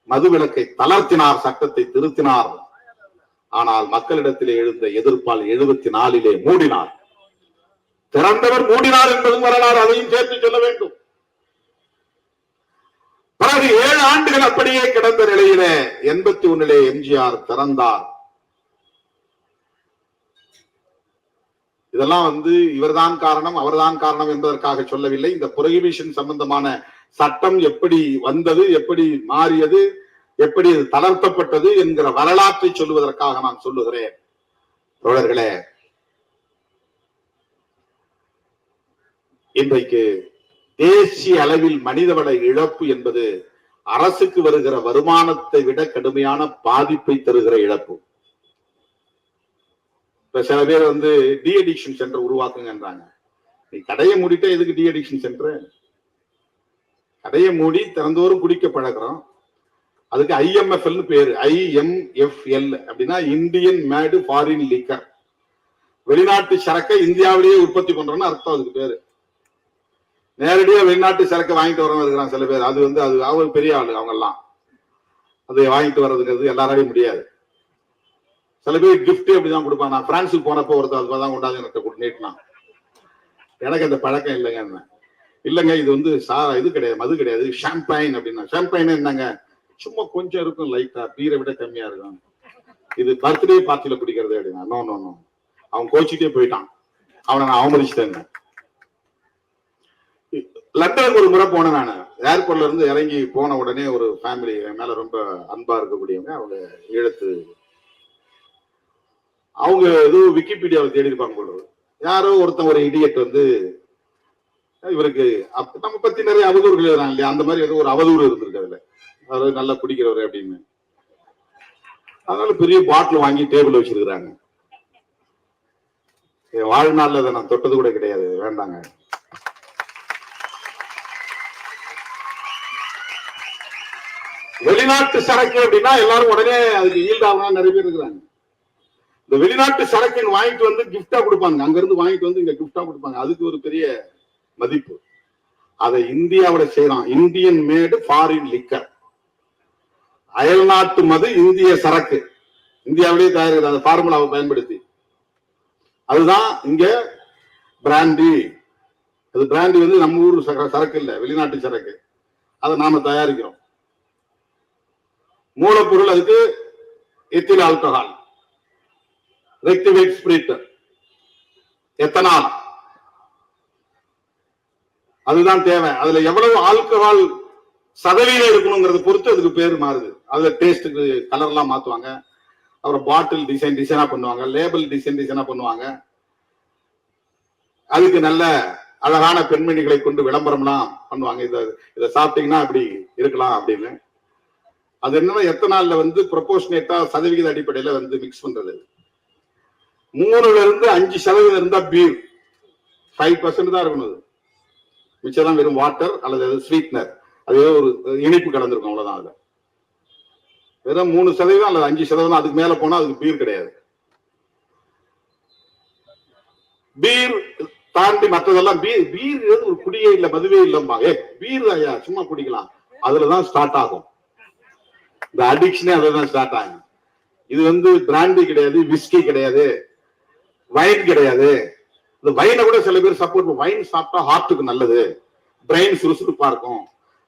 மதுவிலக்கை தளர்த்தினார், சட்டத்தை திருத்தினார். ஆனால் மக்களிடத்திலே எழுந்த எதிர்ப்பால் 74 மூடினார். திறந்தவர் மூடினார் என்பதும் வரலாறு, அதையும் சேர்த்து சொல்ல வேண்டும். பிறகு 7 ஆண்டுகள் அப்படியே கிடந்த நிலையிலே 81 எம்ஜிஆர் திறந்தார். இதெல்லாம் இவர்தான் காரணம் அவர்தான் காரணம் என்பதற்காக சொல்லவில்லை. இந்த புரோஹிபிஷன் சம்பந்தமான சட்டம் எப்படி வந்தது, எப்படி மாறியது, எப்படி தளர்த்தப்பட்டது என்கிற வரலாற்றை சொல்லுவதற்காக நான் சொல்லுகிறேன். தோழர்களே, இன்றைக்கு தேசிய அளவில் மனிதவள இழப்பு என்பது அரசுக்கு வருகிற வருமானத்தை விட கடுமையான பாதிப்பை தருகிற இழப்பு. இப்ப சில பேர் டி அடிக்ஷன் சென்டர் உருவாக்குங்கன்றாங்க. நீ கடையை மூடிட்டா எதுக்கு டி அடிக்ஷன் சென்டர்? கடையை மூடி திறந்தோறும் குடிக்க பழகிறோம். அதுக்கு IMFL பேரு. IMFL அப்படின்னா இந்தியன் மேடு ஃபாரின் லிக்கர். வெளிநாட்டு சரக்கை இந்தியாவிலேயே உற்பத்தி பண்றோம்னு அர்த்தம். அதுக்கு பேரு. நேரடியா வெளிநாட்டு சரக்கு வாங்கிட்டு வரவங்க இருக்கிறாங்க சில பேர். அது அவங்க பெரிய ஆளு, அவங்க எல்லாம் அதை வாங்கிட்டு வர்றதுங்கிறது எல்லாராலையும் முடியாது. சில பேர் கிஃப்ட் அப்படிதான் கொடுப்பாங்க. நான் பிரான்ஸுக்கு போனப்போ ஒருத்தர் அதுதான் கொண்டாந்து எனக்கு நீட்டினான். எனக்கு அந்த பழக்கம் இல்லைங்க. இல்லைங்க, இது இது கிடையாது, மது கிடையாது, ஷாம்பைன் அப்படின்னா. ஷாம்பைன் என்னங்க? சும்மா கொஞ்சம் இருக்கும், லைட்டா, பீரை விட கம்மியா இருக்கும். இது பர்த்டே பார்ட்டியில குடிக்கிறது அப்படின்னா. நோ நோ நோ, அவன் கோச்சிட்டே போயிட்டான். அவனை நான் அவமதிச்சிட்டேன். லண்டனுக்கு ஒரு முறை போனேன் நான். ஏர்போர்ட்ல இருந்து இறங்கி போன உடனே ஒரு ஃபேமிலி என் மேல ரொம்ப அன்பா இருக்கக்கூடியவங்க. அவங்க ஈழத்து, அவங்க ஏதோ விக்கிபீடியாவை தேடி இருப்பாங்க போல. யாரோ ஒருத்தன் ஒரு இடியட் இவருக்கு நம்ம பத்தி நிறைய அவதூறுகள் எழுதுறாங்க இல்லையா, அந்த மாதிரி ஏதோ ஒரு அவதூறு இருந்திருக்கு அதுல. அதாவது நல்லா குடிக்கிறவர் அப்படின்னு. அதனால பெரிய பாட்டில் வாங்கி டேபிள் வச்சிருக்கிறாங்க. வாழ்நாள்ல அதை நான் தொட்டது கூட கிடையாது, வேண்டாங்க. வெளிநாட்டு சரக்கு அப்படின்னா எல்லாரும் உடனே அதுக்கு ஈல்டாக நிறைய பேர் இருக்கிறாங்க. இந்த வெளிநாட்டு சரக்கு வாங்கிட்டு கிஃப்டா கொடுப்பாங்க. அங்க இருந்து வாங்கிட்டு இங்க கிஃப்டா கொடுப்பாங்க. அதுக்கு ஒரு பெரிய மதிப்பு. அதை இந்தியாவோட செய்யலாம். இந்தியன் மேடு ஃபாரின் லிக்கர். அயல்நாட்டு மது இந்திய சரக்கு, இந்தியாவிலேயே தயாரிக்கிறது. அந்த ஃபார்முலாவை பயன்படுத்தி. அதுதான் இங்க பிராண்டி. அது பிராண்டி நம்ம ஊர் சரக்கு இல்ல, வெளிநாட்டு சரக்கு. அதை நாம தயாரிக்கிறோம். மூலப்பொருள் அதுக்கு எத்தில் ஆல்கஹால், ரெக்டிவேட் ஸ்பிரிட், எத்தனால். அதுதான் தேவை. அதுல எவ்வளவு ஆல்கஹால் சதவீதம் இருக்கணுங்கிறத பொறுத்து அதுக்கு பேர் மாறுது. அதுல டேஸ்டுக்கு கலர் எல்லாம் மாத்துவாங்க. அப்புறம் பாட்டில் டிசைனா பண்ணுவாங்க, லேபிள் டிசைனா பண்ணுவாங்க. அதுக்கு நல்ல அழகான பெண்மணிகளை கொண்டு விளம்பரம்லாம் பண்ணுவாங்க. இதை சாப்பிட்டீங்கன்னா அப்படி இருக்கலாம் அப்படின்னு. அது என்னன்னா எத்தனால்ல ப்ரொபோர்ஷனேட்டா சதவிகித அடிப்படையில மிக்ஸ் பண்றது. 3% இருந்தா பீர் 5% தான் இருக்கணும். மிச்சம் வெறும் வாட்டர் அல்லது ஸ்வீட்னர், அது ஒரு இனிப்பு கலந்துருக்கும், அவ்வளவுதான். அது வெறும் 3% அல்லது 5%. அதுக்கு மேல போனா அதுக்கு பீர் கிடையாது. பீர் தாண்டி மற்றதெல்லாம் பீர் ஒரு குடியே இல்ல, மதுவே இல்லம்மா. பீர் ஐயா சும்மா குடிக்கலாம். அதுலதான் ஸ்டார்ட் ஆகும் இந்த அடிக்ஷனே. அதுதான் ஸ்டார்ட் ஆகும். இது பிராண்டி கிடையாது, விஸ்கி கிடையாது, வைன் கிடையாது. இந்த வைனை கூட சில பேர் சப்போர்ட். வைன் சாப்பிட்டா ஹார்ட்டுக்கு நல்லது, பிரெயின் சுறுசுறுப்பா இருக்கும்,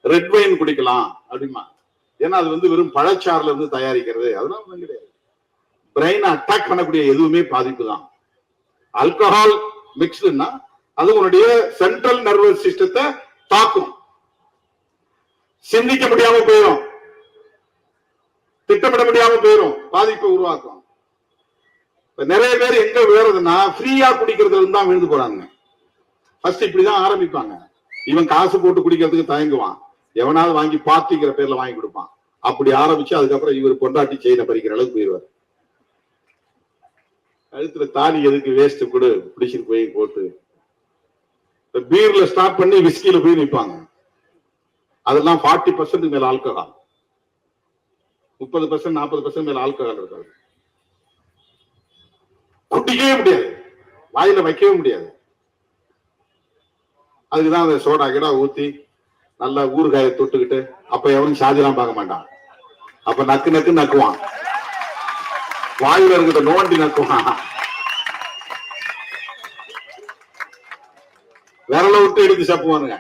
ரெட் வைன் குடிக்கலாம் அப்படிமா. ஏன்னா அது வெறும் பழச்சாறுல இருந்து தயாரிக்கிறது. அதெல்லாம் ஒண்ணும் கிடையாது. பிரெயினை அட்டாக் பண்ணக்கூடிய எதுவுமே பாதிப்பு தான். ஆல்கஹால் மிக்ஸ்டுன்னா அது உன்னுடைய சென்ட்ரல் நர்வஸ் சிஸ்டத்தை தாக்கும். சிந்திக்க முடியாம போயிடும், திட்டமிட முடியாம போயிடும், பாதிப்பை உருவாக்கும். நிறைய பேர் எங்க விழுறதுன்னா ஃப்ரீயா குடிக்கிறதுல இருந்து தான் விழுந்து போறாங்க. ஃபர்ஸ்ட் இப்படிதான் ஆரம்பிப்பாங்க. இவன் காசு போட்டு குடிக்கிறதுக்கு தயங்குவான். எவனாவது வாங்கி பார்ட்டிங்கிற பேர்ல வாங்கி கொடுப்பான். அப்படி ஆரம்பிச்சு அதுக்கப்புறம் இவர் கொண்டாட்டி செயினை பறிக்கிற அளவுக்கு போயிடுவார். கழுத்துல தாலி எதுக்கு வேஸ்ட் கூட பிடிச்சிட்டு போய் போட்டு பீர்ல ஸ்டார்ட் பண்ணி விஸ்கில போய் நிற்பாங்க. அதெல்லாம் 40% மேல ஆல்கஹால், 30% 40% மேல ஆல்கஹால் இருக்காது. குடிக்கவே முடியாது, வாயில வைக்கவே முடியாது. அதுக்குதான் அந்த சோடா கிடா ஊத்தி நல்லா ஊறுகாயை தொட்டுக்கிட்டு, அப்ப எவனும் சாதிலாம் பார்க்க மாட்டான். அப்ப நக்கு நக்கு நக்குவான், வாயில இருக்கிற நோண்டி நக்குவான், விரல விட்டு எடுத்து சப்புவானுங்க.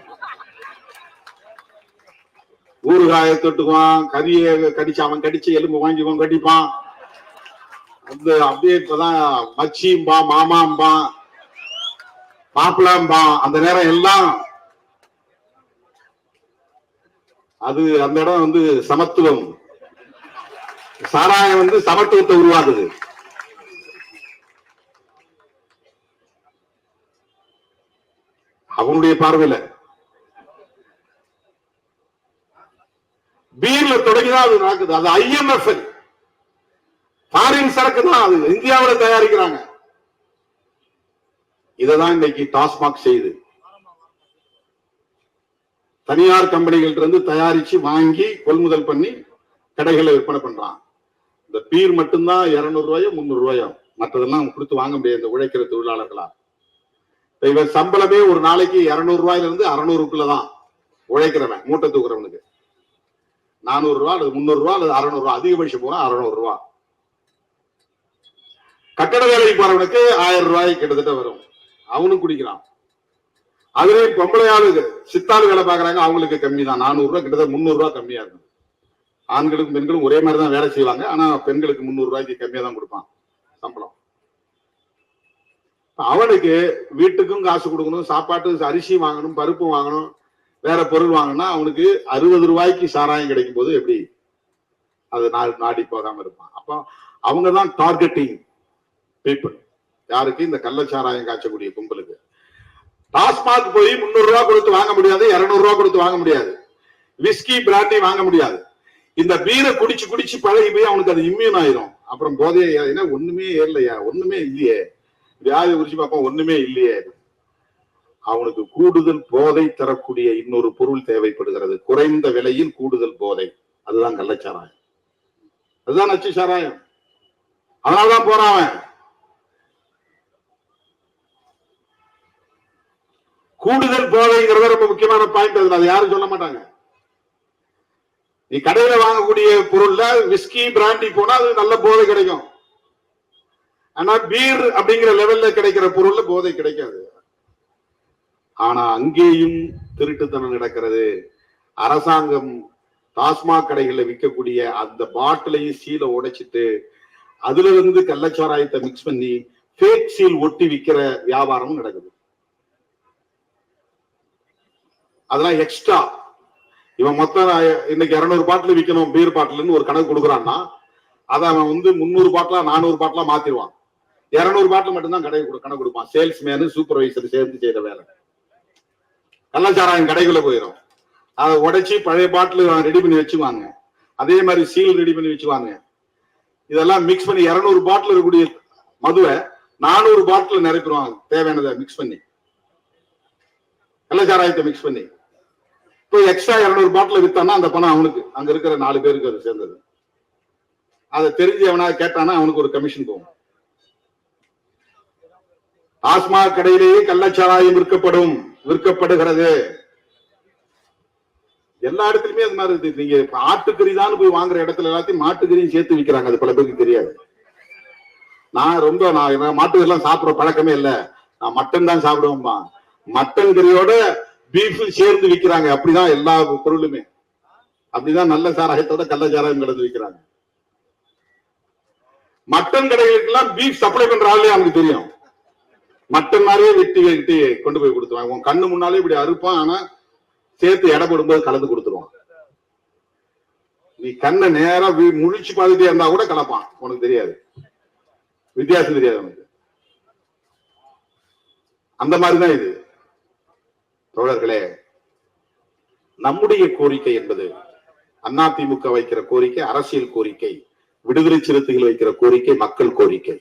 ஊறுகாயை தொட்டுக்குவான், கறியை கடிச்சு அவன் கடிச்சு எலும்பு வாங்கிக்குவான், கடிப்பான். அந்த அப்படியே இப்பதான் மச்சிம்பா, மாமாம்பா, மாப்பிளாம்பா. அந்த நேரம் எல்லாம் அது அந்த இடம் வந்து சமத்துவம், சாராயம் வந்து சமத்துவத்தை உருவாக்குது. அவனுடைய பார்வையில பீர்ல தொடங்கிதான் அது நடக்குது. அது IMF ஃபாரின் சரக்கு தான், அது இந்தியாவில் தயாரிக்கிறாங்க. இததான் இன்னைக்கு டாஸ்மாக் செய்யுது. தனியார் கம்பெனிகள் இருந்து தயாரிச்சு வாங்கி கொள்முதல் பண்ணி கடைகளை விற்பனை பண்றான். இந்த பீர் மட்டும்தான் 200 ரூபாயோ 300 ரூபாயோ, மற்றதெல்லாம் கொடுத்து வாங்க முடியாது இந்த உழைக்கிற தொழிலாளர்களா. இவன் சம்பளமே ஒரு நாளைக்கு 200 ரூபாயில இருந்து 600க்குள்ளதான் உழைக்கிறவன். மூட்டை தூக்குறவனுக்கு 400 ரூபாய் அல்லது 300 ரூபாய் அல்லது 600 ரூபாய், அதிகபட்சம் போனா 600 ரூபாய். கட்டட வேலைக்கு போறவனுக்கு 1000 ரூபாய் கிட்டத்தட்ட வரும். அவனும் குடிக்கிறான். அதுவே பொம்பளை ஆளுங்க சித்தாள் வேலை பாக்குறாங்க, அவங்களுக்கு கம்மி தான், 400 ரூபாய் கிட்டத்தட்ட 300 ரூபாய் கம்மியா இருக்கும். ஆண்களுக்கும் பெண்களும் ஒரே மாதிரி தான் வேலை செய்வாங்க, ஆனா பெண்களுக்கு 300 ரூபாய்க்கு கம்மியா தான் கொடுப்பான் சம்பளம். அவனுக்கு வீட்டுக்கும் காசு கொடுக்கணும், சாப்பாட்டு அரிசி வாங்கணும், பருப்பு வாங்கணும், வேற பொருள் வாங்கினா அவனுக்கு 60 ரூபாய்க்கு சாராயம் கிடைக்கும் போது எப்படி அது நாடி போகாம இருப்பான். அப்போ அவங்கதான் டார்கெட்டிங் பீப்புள். யாருக்கு? இந்த கள்ளச்சாராயம் காய்ச்சக்கூடிய கும்பலுக்கு. டாஸ்மாக் போய் 300 ரூபாய் கொடுத்து வாங்க முடியாது, 200 ரூபாய் கொடுத்து வாங்க முடியாது, விஸ்கி பிராண்டி வாங்க முடியாது. இந்த பீரை குடிச்சு குடிச்சு பழகி போய் அவனுக்கு அது இம்யூன் ஆயிரும். அப்புறம் போதைய ஒண்ணுமே ஏறலையா, ஒண்ணுமே இல்லையே, வியாதி குறிச்சு பார்ப்போம், ஒண்ணுமே இல்லையே. அவனுக்கு கூடுதல் போதை தரக்கூடிய இன்னொரு பொருள் தேவைப்படுகிறது. குறைந்த விலையில் கூடுதல் போதை, அதுதான் கள்ளச்சாராயம், அதுதான் நச்சு சாராயம். அதனாலதான் போறான். கூடுதல் போதைங்கிறத ரொம்ப முக்கியமான பாயிண்ட். அது யாரும் சொல்ல மாட்டாங்க. நீ கடையில வாங்கக்கூடிய பொருள்ல விஸ்கி பிராண்டி போனா அது நல்ல போதை கிடைக்கும். ஆனா பீர் அப்படிங்கிற லெவல்ல கிடைக்கிற பொருள்ல போதை கிடைக்காது. ஆனா அங்கேயும் திருட்டுத்தனம் நடக்கிறது. அரசாங்கம் டாஸ்மாக் கடைகளில் விற்கக்கூடிய அந்த பாட்டிலையும் சீல உடைச்சிட்டு அதுல இருந்து கள்ளச்சாராயத்தை மிக்ஸ் பண்ணி ஃபேக் சீல் ஒட்டி விற்கிற வியாபாரமும் நடக்குது. அதெல்லாம் எக்ஸ்ட்ரா. இவன் மொத்தம் இன்னைக்கு 200 பாட்டில் விற்கணும் பீர் பாட்டில்னு ஒரு கணக்கு கொடுக்குறான்னா அதை அவன் வந்து 300 பாட்டிலா 400 பாட்டிலா மாத்திடுவான். 200 பாட்டில் மட்டும்தான் கடை கணக்கு கொடுப்பான். சேல்ஸ்மேனு சூப்பர்வைசர் சேர்ந்து செய்யற வேலை. கள்ளச்சாராயம் கடைக்குள்ள போயிடும். அதை உடைச்சி பழைய பாட்டில் ரெடி பண்ணி வச்சுவாங்க. அதே மாதிரி சீல் ரெடி பண்ணி வச்சுவாங்க. இதெல்லாம் மிக்ஸ் பண்ணி 200 பாட்டில் இருக்கக்கூடிய மதுவை 400 பாட்டில் நிரப்பிடுவாங்க. தேவையானதை மிக்ஸ் பண்ணி, கள்ளச்சாராயத்தை மிக்ஸ் பண்ணி. இப்போ எக்ஸ்ட்ரா 200 பாட்டில் வித்தானா அந்த பணம் அவனுக்கு, அங்க இருக்கிற 4 பேருக்கு அது சேர்ந்தது. அதை தெரிஞ்சு அவனா கேட்டானா அவனுக்கு ஒரு கமிஷன் போகும். டாஸ்மாக் கடையிலேயே கள்ளச்சாராயம் விற்கப்படுகிறது. எல்லா இடத்துலயுமே அது மாதிரி இருக்கு. நீங்க ஆட்டுக்கறி தான் போய் வாங்குற இடத்துல எல்லாத்தையும் மாட்டுக்கறியும் சேர்த்து விற்கிறாங்க. அது பல பேருக்கு தெரியாது. நான் மாட்டுக்கறி எல்லாம் சாப்பிடுற பழக்கமே இல்லை. நான் மட்டன் தான் சாப்பிடுவேன்பா. மட்டன் கறியோட பீஃப் சேர்ந்து விற்கிறாங்க. அப்படிதான் எல்லா பொருளுமே. அப்படிதான் நல்ல சாராயத்தோட கள்ளச்சாராயம் கலந்து விற்கிறாங்க. மட்டன் கடைகளுக்கு எல்லாம் பீஃப் சப்ளை பண்ற ஆளே அவனுக்கு தெரியும். மட்டன் மாதிரியே வெட்டி கொண்டு போய் கொடுத்துருவாங்க. உன் கண்ணு முன்னாலே இப்படி அறுப்பான், ஆனா சேர்த்து எடை போடும்போது கலந்து கொடுத்துருவான். நீ கண்ணை நேரா முழிச்சு பார்த்துட்டே இருந்தா கூட கலப்பான். உனக்கு தெரியாது, வித்தியாசம் தெரியாது உனக்கு. அந்த மாதிரிதான் இது. தோழர்களே, நம்முடைய கோரிக்கை என்பது அதிமுக வைக்கிற கோரிக்கை அரசியல் கோரிக்கை, விடுதலை சிறுத்தைகள் வைக்கிற கோரிக்கை மக்கள் கோரிக்கை.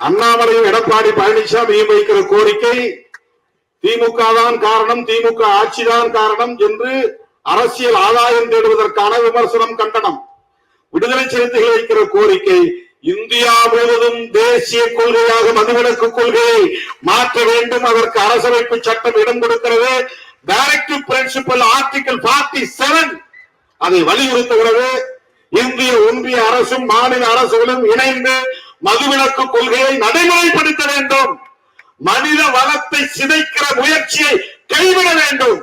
அண்ணாமலையும் எடப்பாடி பழனிசாமியும் வைக்கிற கோரிக்கை திமுக தான் காரணம், திமுக ஆட்சிதான் காரணம் என்று அரசியல் ஆதாயம் தேடுவதற்கான விமர்சனம், கண்டனம். விடுதலை சிறுத்தைகள் வைக்கிற கோரிக்கை இந்தியா முழுவதும் தேசிய கொள்கையாக மதுவிலக்கு கொள்கையை மாற்ற வேண்டும். அதற்கு அரசமைப்பு சட்டம் இடம் கொடுக்கிறது. டைரக்டிவ் பிரின்சிபல் ஆர்டிகல் 47 அதை வலியுறுத்துகிறது. இந்திய ஒன்றிய அரசும் மாநில அரசுகளும் இணைந்து மதுவிலக்கு கொள்கையை நடைமுறைப்படுத்த வேண்டும். மனித வளத்தை சிதைக்கிற முயற்சியை கைவிட வேண்டும்.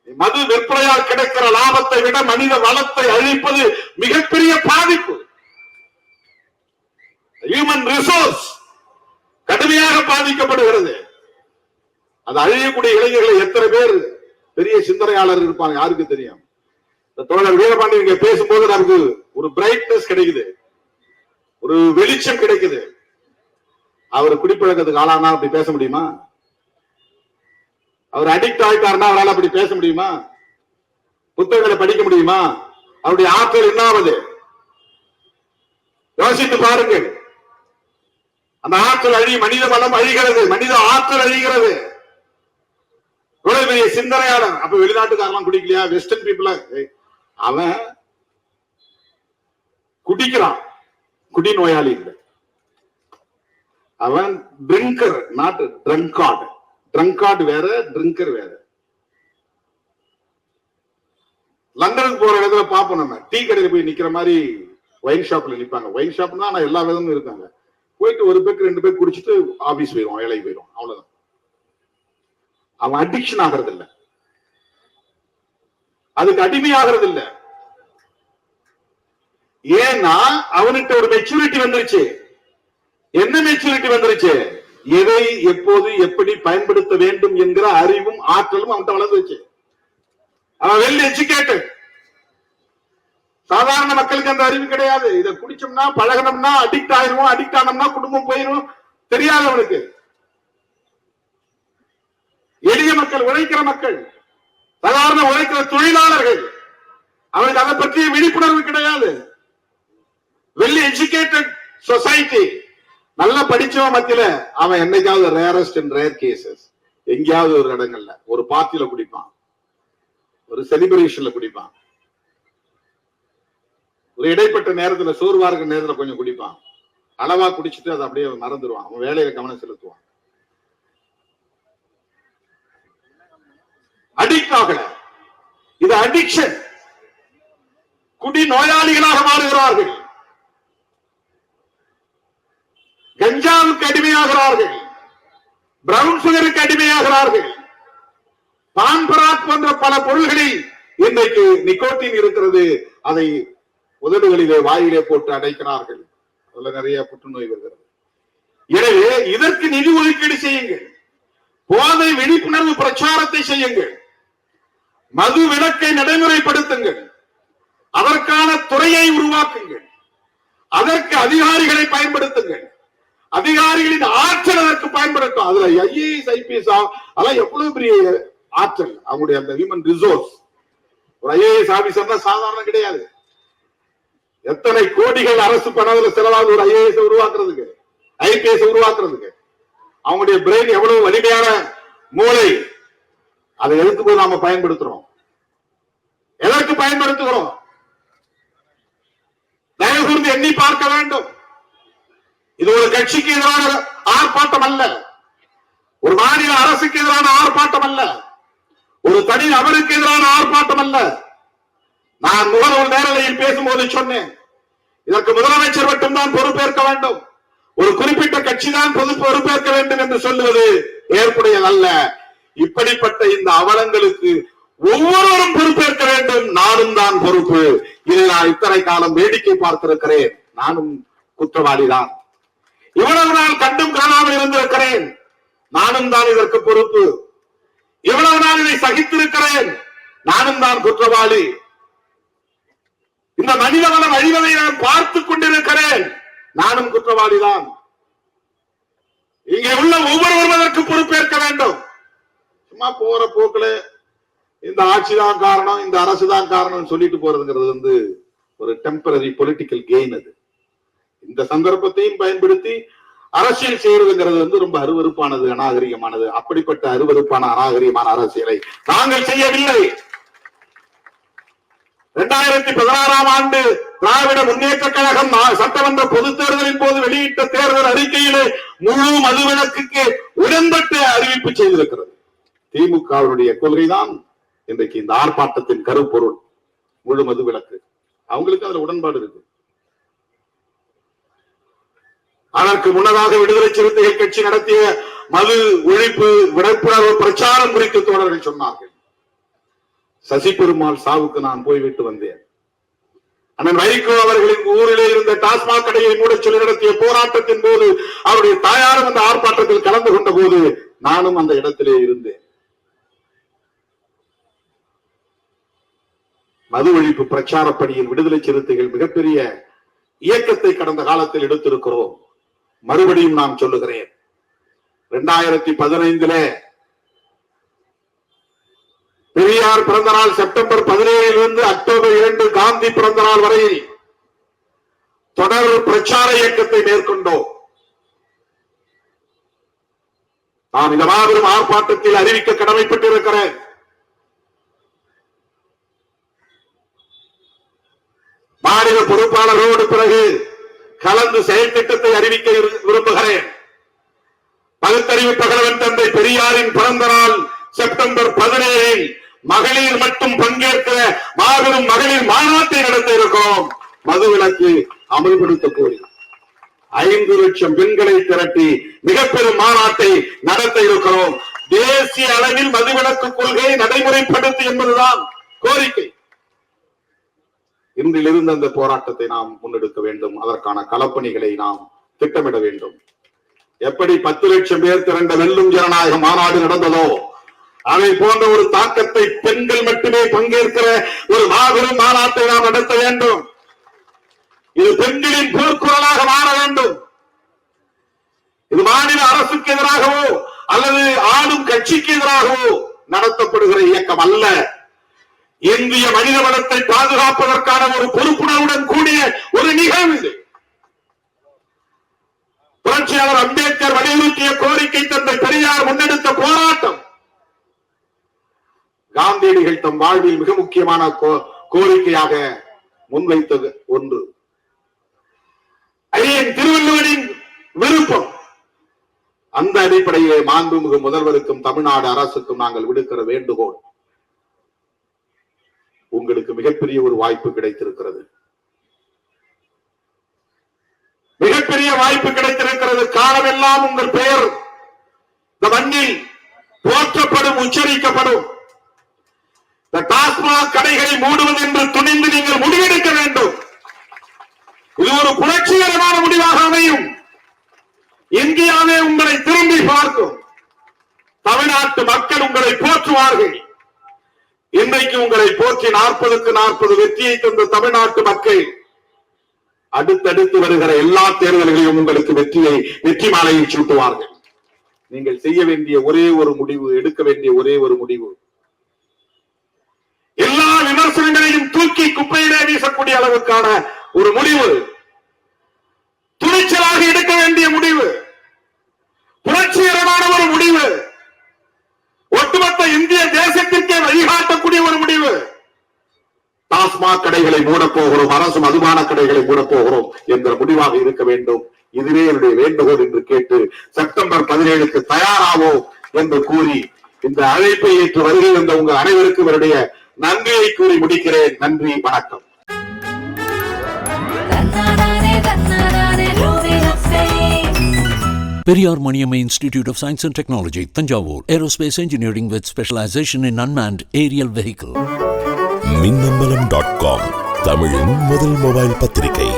மது விற்பனையால் கிடைக்கிற லாபத்தை விட மனித வளத்தை அழிப்பது மிகப்பெரிய பாதிப்பு. ஹியூமன் ரிசோர்ஸ் கடுமையாக பாதிக்கப்படுகிறது. அது அழியக்கூடிய இளைஞர்களை எத்தனை பேர் பெரிய சிந்தனையாளர் இருப்பாங்க, யாருக்கு தெரியும். தோழர் வீரபாண்டியன் இங்க பேசும்போது நமக்கு ஒரு பிரைட்னஸ் கிடைக்குது, ஒரு வெளிச்சம் கிடைக்குது. அவர் குடிப்பழக்கத்துக்கு ஆளானா அப்படி பேச முடியுமா? அவர் அடிக்ட் ஆயிட்டாருன்னா அவரால் அப்படி பேச முடியுமா? புத்தகங்களை படிக்க முடியுமா? அவருடைய ஆற்றல் என்னாவது யோசித்து பாருங்கள். அந்த ஆற்றல் மனித மனம் அழிகிறது, மனித ஆற்றல் அழிகிறது. பெரிய சிந்தனையாளர். அப்ப வெளிநாட்டுக்காரெல்லாம் குடிக்கலையா? வெஸ்டர்ன் பீப்புள அவன் குடிக்கிறான், குடி நோயாளி இல்லை, அவன் ட்ரிங்கர், நாட் ட்ரங்கார்டு. ட்ரங்கார்டு வேற, ட்ரிங்கர் வேற. லண்டனுக்கு போற இடத்துல பாப்போம், நம்ம டீ கடையில போய் நிக்கிற மாதிரி ஒயின் ஷாப்ல நிப்பாங்க. ஒயின் ஷாப்னா எல்லா விதமும் இருக்காங்க. போயிட்டு ஒரு பேருக்கு 2 பேர் குடிச்சிட்டு ஆபீஸ் போயிடும், வேலைக்கு போயிடும், அவ்வளவுதான். அவன் அடிக்ஷன் ஆகிறது இல்ல, அதுக்கு அடிமையாகிறது இல்ல. ஏன்னா அவனுக்கு ஒரு மெச்சூரிட்டி வந்துருச்சு. என்ன மெச்சூரிட்டி வந்துருச்சு? எதை எப்போது எப்படி பயன்படுத்த வேண்டும் என்கிற அறிவும் ஆற்றலும் அவன் வளர்ந்துச்சு. அவன் வெல் எஜுகேட்டட். சாதாரண மக்களுக்கு அந்த அறிவு கிடையாது. இதை குடிச்சோம்னா பழகணும்னா அடிக்ட் ஆயிருவோம், அடிக்ட் ஆனோம்னா குடும்பம் போயிடும், தெரியாது அவனுக்கு. எளிய மக்கள், உழைக்கிற மக்கள், சாதாரண உழைக்கிற தொழிலாளர்கள், அவனுக்கு அதை பற்றிய விழிப்புணர்வு கிடையாது. வெல் எஜுகேட்டட் சொசைட்டி, நல்லா படிச்சவன் மத்தியில அவன் என்னைக்காவது ரேரஸ்ட் அண்ட் ரேர் கேசஸ் எங்கேயாவது ஒரு இடங்கள்ல ஒரு பார்ட்டியில குடிப்பான், ஒரு செலிபிரேஷன்ல குடிப்பான், ஒரு இடைப்பட்ட நேரத்துல சோர்வா இருக்கிற நேரத்துல கொஞ்சம் குடிப்பான். அளவா குடிச்சிட்டு அதை அப்படியே மறந்துடுவான், அவன் வேலையில கவனம் செலுத்துவான். அடிக்ட் ஆகல, இது அடிக்ஷன். குடி நோயாளிகளாக மாறுகிறார்கள், கஞ்சாவுக்கு அடிமையாகிறார்கள், பிரவுன் சுகருக்கு அடிமையாகிறார்கள், பான்பராக் போன்ற பல பொருள்களில் இன்றைக்கு நிக்கோட்டின் இருக்கிறது. அதை உதடுகளிலே வாயிலே போட்டு அடைக்கிறார்கள். அதுல நிறைய புற்றுநோய் வருகிறது. எனவே இதற்கு நிதி ஒதுக்கீடு செய்யுங்கள், போதை விழிப்புணர்வு பிரச்சாரத்தை செய்யுங்கள், மது விலக்கை நடைமுறைப்படுத்துங்கள், அதற்கான துறையை உருவாக்குங்கள், அதற்கு அதிகாரிகளை பயன்படுத்துங்கள், அதிகாரிகளின் ஆற்றல் அதற்கு பயன்படுத்தும். அதுல ஐஏஎஸ் ஐபிஎஸ் அதெல்லாம் எவ்வளவு பெரிய ஆற்றல், அவங்களுடைய அந்த ஹியூமன் ரிசோர்ஸ். ஒரு ஐஏஎஸ் ஆபீசர்னா சாதாரண கிடையாது. எத்தனை கோடிகள் அரசு பணத்துல செலவாகுது ஒரு ஐஏஎஸ் உருவாக்குறதுக்கு, ஐபிஎஸ் உருவாக்குறதுக்கு. அவங்களுடைய பிரெயின் எவ்வளவு வலிமையான மூளை. அதை எதுக்கு போது நாம பயன்படுத்துறோம், எதற்கு பயன்படுத்துகிறோம்? தயவு கூர்ந்து எண்ணி பார்க்க வேண்டும். இது ஒரு கட்சிக்கு எதிரான ஆர்ப்பாட்டம் அல்ல, ஒரு மாநில அரசுக்கு எதிரான ஆர்ப்பாட்டம் அல்ல, ஒரு தனி நபருக்கு எதிரான ஆர்ப்பாட்டம் அல்ல. நான் முகநூல் நேரலையில் பேசும்போது சொன்னேன், இதற்கு முதலமைச்சர் மட்டும்தான் பொறுப்பேற்க வேண்டும், ஒரு குறிப்பிட்ட கட்சி தான் பொறுப்பேற்க வேண்டும் என்று சொல்லுவது ஏற்புடையதல்ல. இப்படிப்பட்ட இந்த அவலங்களுக்கு ஒவ்வொருவரும் பொறுப்பேற்க வேண்டும். நானும் தான் பொறுப்பு. இதை நான் இத்தனை காலம் வேடிக்கை பார்த்திருக்கிறேன். நானும் குற்றவாளிதான். இவ்வளவு நாள் கண்டும் காணாமல் இருந்திருக்கிறேன். நானும் தான் இதற்கு பொறுப்பு. இவ்வளவு நாள் இதை சகித்திருக்கிறேன். நானும் தான் குற்றவாளி. இந்த மனித வளம் அழிவதை நான் பார்த்துக் கொண்டிருக்கிறேன். நானும் குற்றவாளிதான். இங்கே உள்ள ஒவ்வொருவரும் அதற்கு பொறுப்பேற்க வேண்டும். சும்மா போற போக்குல இந்த ஆட்சி தான் காரணம், இந்த அரசு தான் காரணம் சொல்லிட்டு போறதுங்கிறது ஒரு டெம்பரரி பொலிட்டிக்கல் கெயின். அது இந்த சந்தர்ப்பத்தையும் பயன்படுத்தி அரசியல் செய்யறதுங்கிறது ரொம்ப அருவருப்பானது, அநாகரிகமானது. அப்படிப்பட்ட அருவருப்பான அநாகரிகமான அரசியலை நாங்கள் செய்யவில்லை. 2016 ஆண்டு திராவிட முன்னேற்ற கழகம் சட்டமன்ற பொதுத் தேர்தலின் போது வெளியிட்ட தேர்தல் அறிக்கையிலே முழு மதுவிலக்குக்கு உடன்பட்டு அறிவிப்பு செய்திருக்கிறது. திமுகவினுடைய கொள்கைதான் இன்றைக்கு இந்த ஆர்ப்பாட்டத்தின் கருப்பொருள், முழு மதுவிலக்கு. அவங்களுக்கு அதுல உடன்பாடு இருக்கு. அதற்கு முன்னதாக விடுதலை சிறுத்தைகள் கட்சி நடத்திய மது ஒழிப்பு விழிப்புணர்வு பிரச்சாரம் குறித்து தோழர்கள் சொன்னார்கள். சசி பெருமாள் சாவுக்கு நான் போய்விட்டு வந்தேன். அண்ணன் வைகோ அவர்களின் ஊரிலே இருந்த டாஸ்மாக் கடையை மூட சொல்லி நடத்திய போராட்டத்தின் போது அவருடைய தாயாரும் அந்த ஆர்ப்பாட்டத்தில் கலந்து கொண்ட போது நானும் அந்த இடத்திலே இருந்தேன். மது ஒழிப்பு பிரச்சார பணியில் விடுதலை சிறுத்தைகள் மிகப்பெரிய இயக்கத்தை கடந்த காலத்தில் எடுத்திருக்கிறோம். மறுபடியும் நான் சொல்லுகிறேன், 2015 பெரியார் பிறந்த நாள் செப்டம்பர் 17 அக்டோபர் 2 காந்தி பிறந்த நாள் வரை தொடர் பிரச்சார இயக்கத்தை மேற்கொண்டோம். நான் இந்த மாபெரும் ஆர்ப்பாட்டத்தில் அறிவிக்க கடமைப்பட்டிருக்கிறேன். மாநில பொறுப்பாளரோடு பிறகு கலந்து செயல் திட்டத்தை அறிவிக்க விரும்புகிறேன். பகுத்தறிவு பகலவன் தந்தை பெரியாரின் பிறந்த நாள் செப்டம்பர் 17 மகளிர் மட்டும் பங்கேற்கிற மாபெரும் மகளிர் மாநாட்டை நடத்த இருக்கிறோம். மதுவிலக்கு அமல்படுத்த கோரி 5 லட்சம் பெண்களை திரட்டி மிகப்பெரும் மாநாட்டை நடத்த இருக்கிறோம். தேசிய அளவில் மதுவிலக்கு கொள்கையை நடைமுறைப்படுத்து என்பதுதான் கோரிக்கை. இன்றிலிருந்து அந்த போராட்டத்தை நாம் முன்னெடுக்க வேண்டும். அதற்கான களப்பணிகளை நாம் திட்டமிட வேண்டும். எப்படி 10 லட்சம் பேர் திரண்ட வெல்லும் ஜனநாயக மாநாடு நடந்ததோ அதை போன்ற ஒரு தாக்கத்தை பெண்கள் மட்டுமே பங்கேற்கிற ஒரு மாபெரும் மாநாட்டை நாம் நடத்த வேண்டும். இது பெண்களின் போர்க்குரலாக மாற வேண்டும். இது மாநில அரசுக்கு எதிராகவோ அல்லது ஆளும் கட்சிக்கு எதிராகவோ நடத்தப்படுகிற இயக்கம் அல்ல. இந்திய மனித வளத்தை பாதுகாப்பதற்கான ஒரு பொறுப்புணர்வுடன் கூடிய ஒரு நிகழ்வு இது. புரட்சியாளர் அம்பேத்கர் வலியுறுத்திய கோரிக்கை தந்தை பெரியார் முன்னெடுத்த போராட்டம் காந்தியடிகள் தம் வாழ்வில் மிக முக்கியமான கோரிக்கையாக முன்வைத்தது ஒன்று. ஐயன் திருவள்ளுவரின் விருப்பம். அந்த அடிப்படையிலே மாண்புமிகு முதல்வருக்கும் தமிழ்நாடு அரசுக்கும் நாங்கள் விடுக்கிற வேண்டுகோள், உங்களுக்கு மிகப்பெரிய ஒரு வாய்ப்பு கிடைத்திருக்கிறது. மிகப்பெரிய வாய்ப்பு கிடைத்திருக்கிறது. காலமெல்லாம் உங்கள் பெயர் இந்த மண்ணில் போற்றப்படும், உச்சரிக்கப்படும். இந்த டாஸ்மாக் கடைகளை மூடுவது என்று துணிந்து நீங்கள் முடிவெடுக்க வேண்டும். இது ஒரு புரட்சிகரமான முடிவாக அமையும். இந்தியாவே உங்களை திரும்பி பார்க்கும். தமிழ்நாட்டு மக்கள் உங்களை போற்றுவார்கள். இன்றைக்கு உங்களை போற்றி 40க்கு 40 வெற்றியை தந்த தமிழ்நாட்டு மக்கள் அடுத்தடுத்து வருகிற எல்லா தேர்தல்களையும் உங்களுக்கு வெற்றி மாலையை சூட்டுவார்கள். நீங்கள் செய்ய வேண்டிய ஒரே ஒரு முடிவு, எடுக்க வேண்டிய ஒரே ஒரு முடிவு, எல்லா விமர்சனங்களையும் தூக்கி குப்பையிலே வீசக்கூடிய அளவுக்கான ஒரு முடிவு, துணிச்சலாக எடுக்க வேண்டிய முடிவு, புரட்சிகரமான ஒரு முடிவு, ஒட்டுமொத்த இந்திய தேசத்திற்கே வழிகாட்டக்கூடிய ஒரு முடிவு. டாஸ்மாக் கடைகளை மூடப்போகிறோம், அரசு மதுபான கடைகளை மூடப்போகிறோம் என்ற முடிவாக இருக்க வேண்டும். இதுவே என்னுடைய வேண்டுகோள் என்று கேட்டு செப்டம்பர் 17க்கு தயாராவோம் என்று கூறி இந்த அழைப்பை ஏற்று வருகை வந்த உங்கள் அனைவருக்கும் என்னுடைய நன்றியை கூறி முடிக்கிறேன். நன்றி, வணக்கம். Periyar Maniamma Institute of Science and Technology, Tanjavur. Aerospace engineering with specialization in unmanned aerial vehicle. மின்னம்பலம்.com தமிழின் முதல் மொபைல் பத்திரிகை.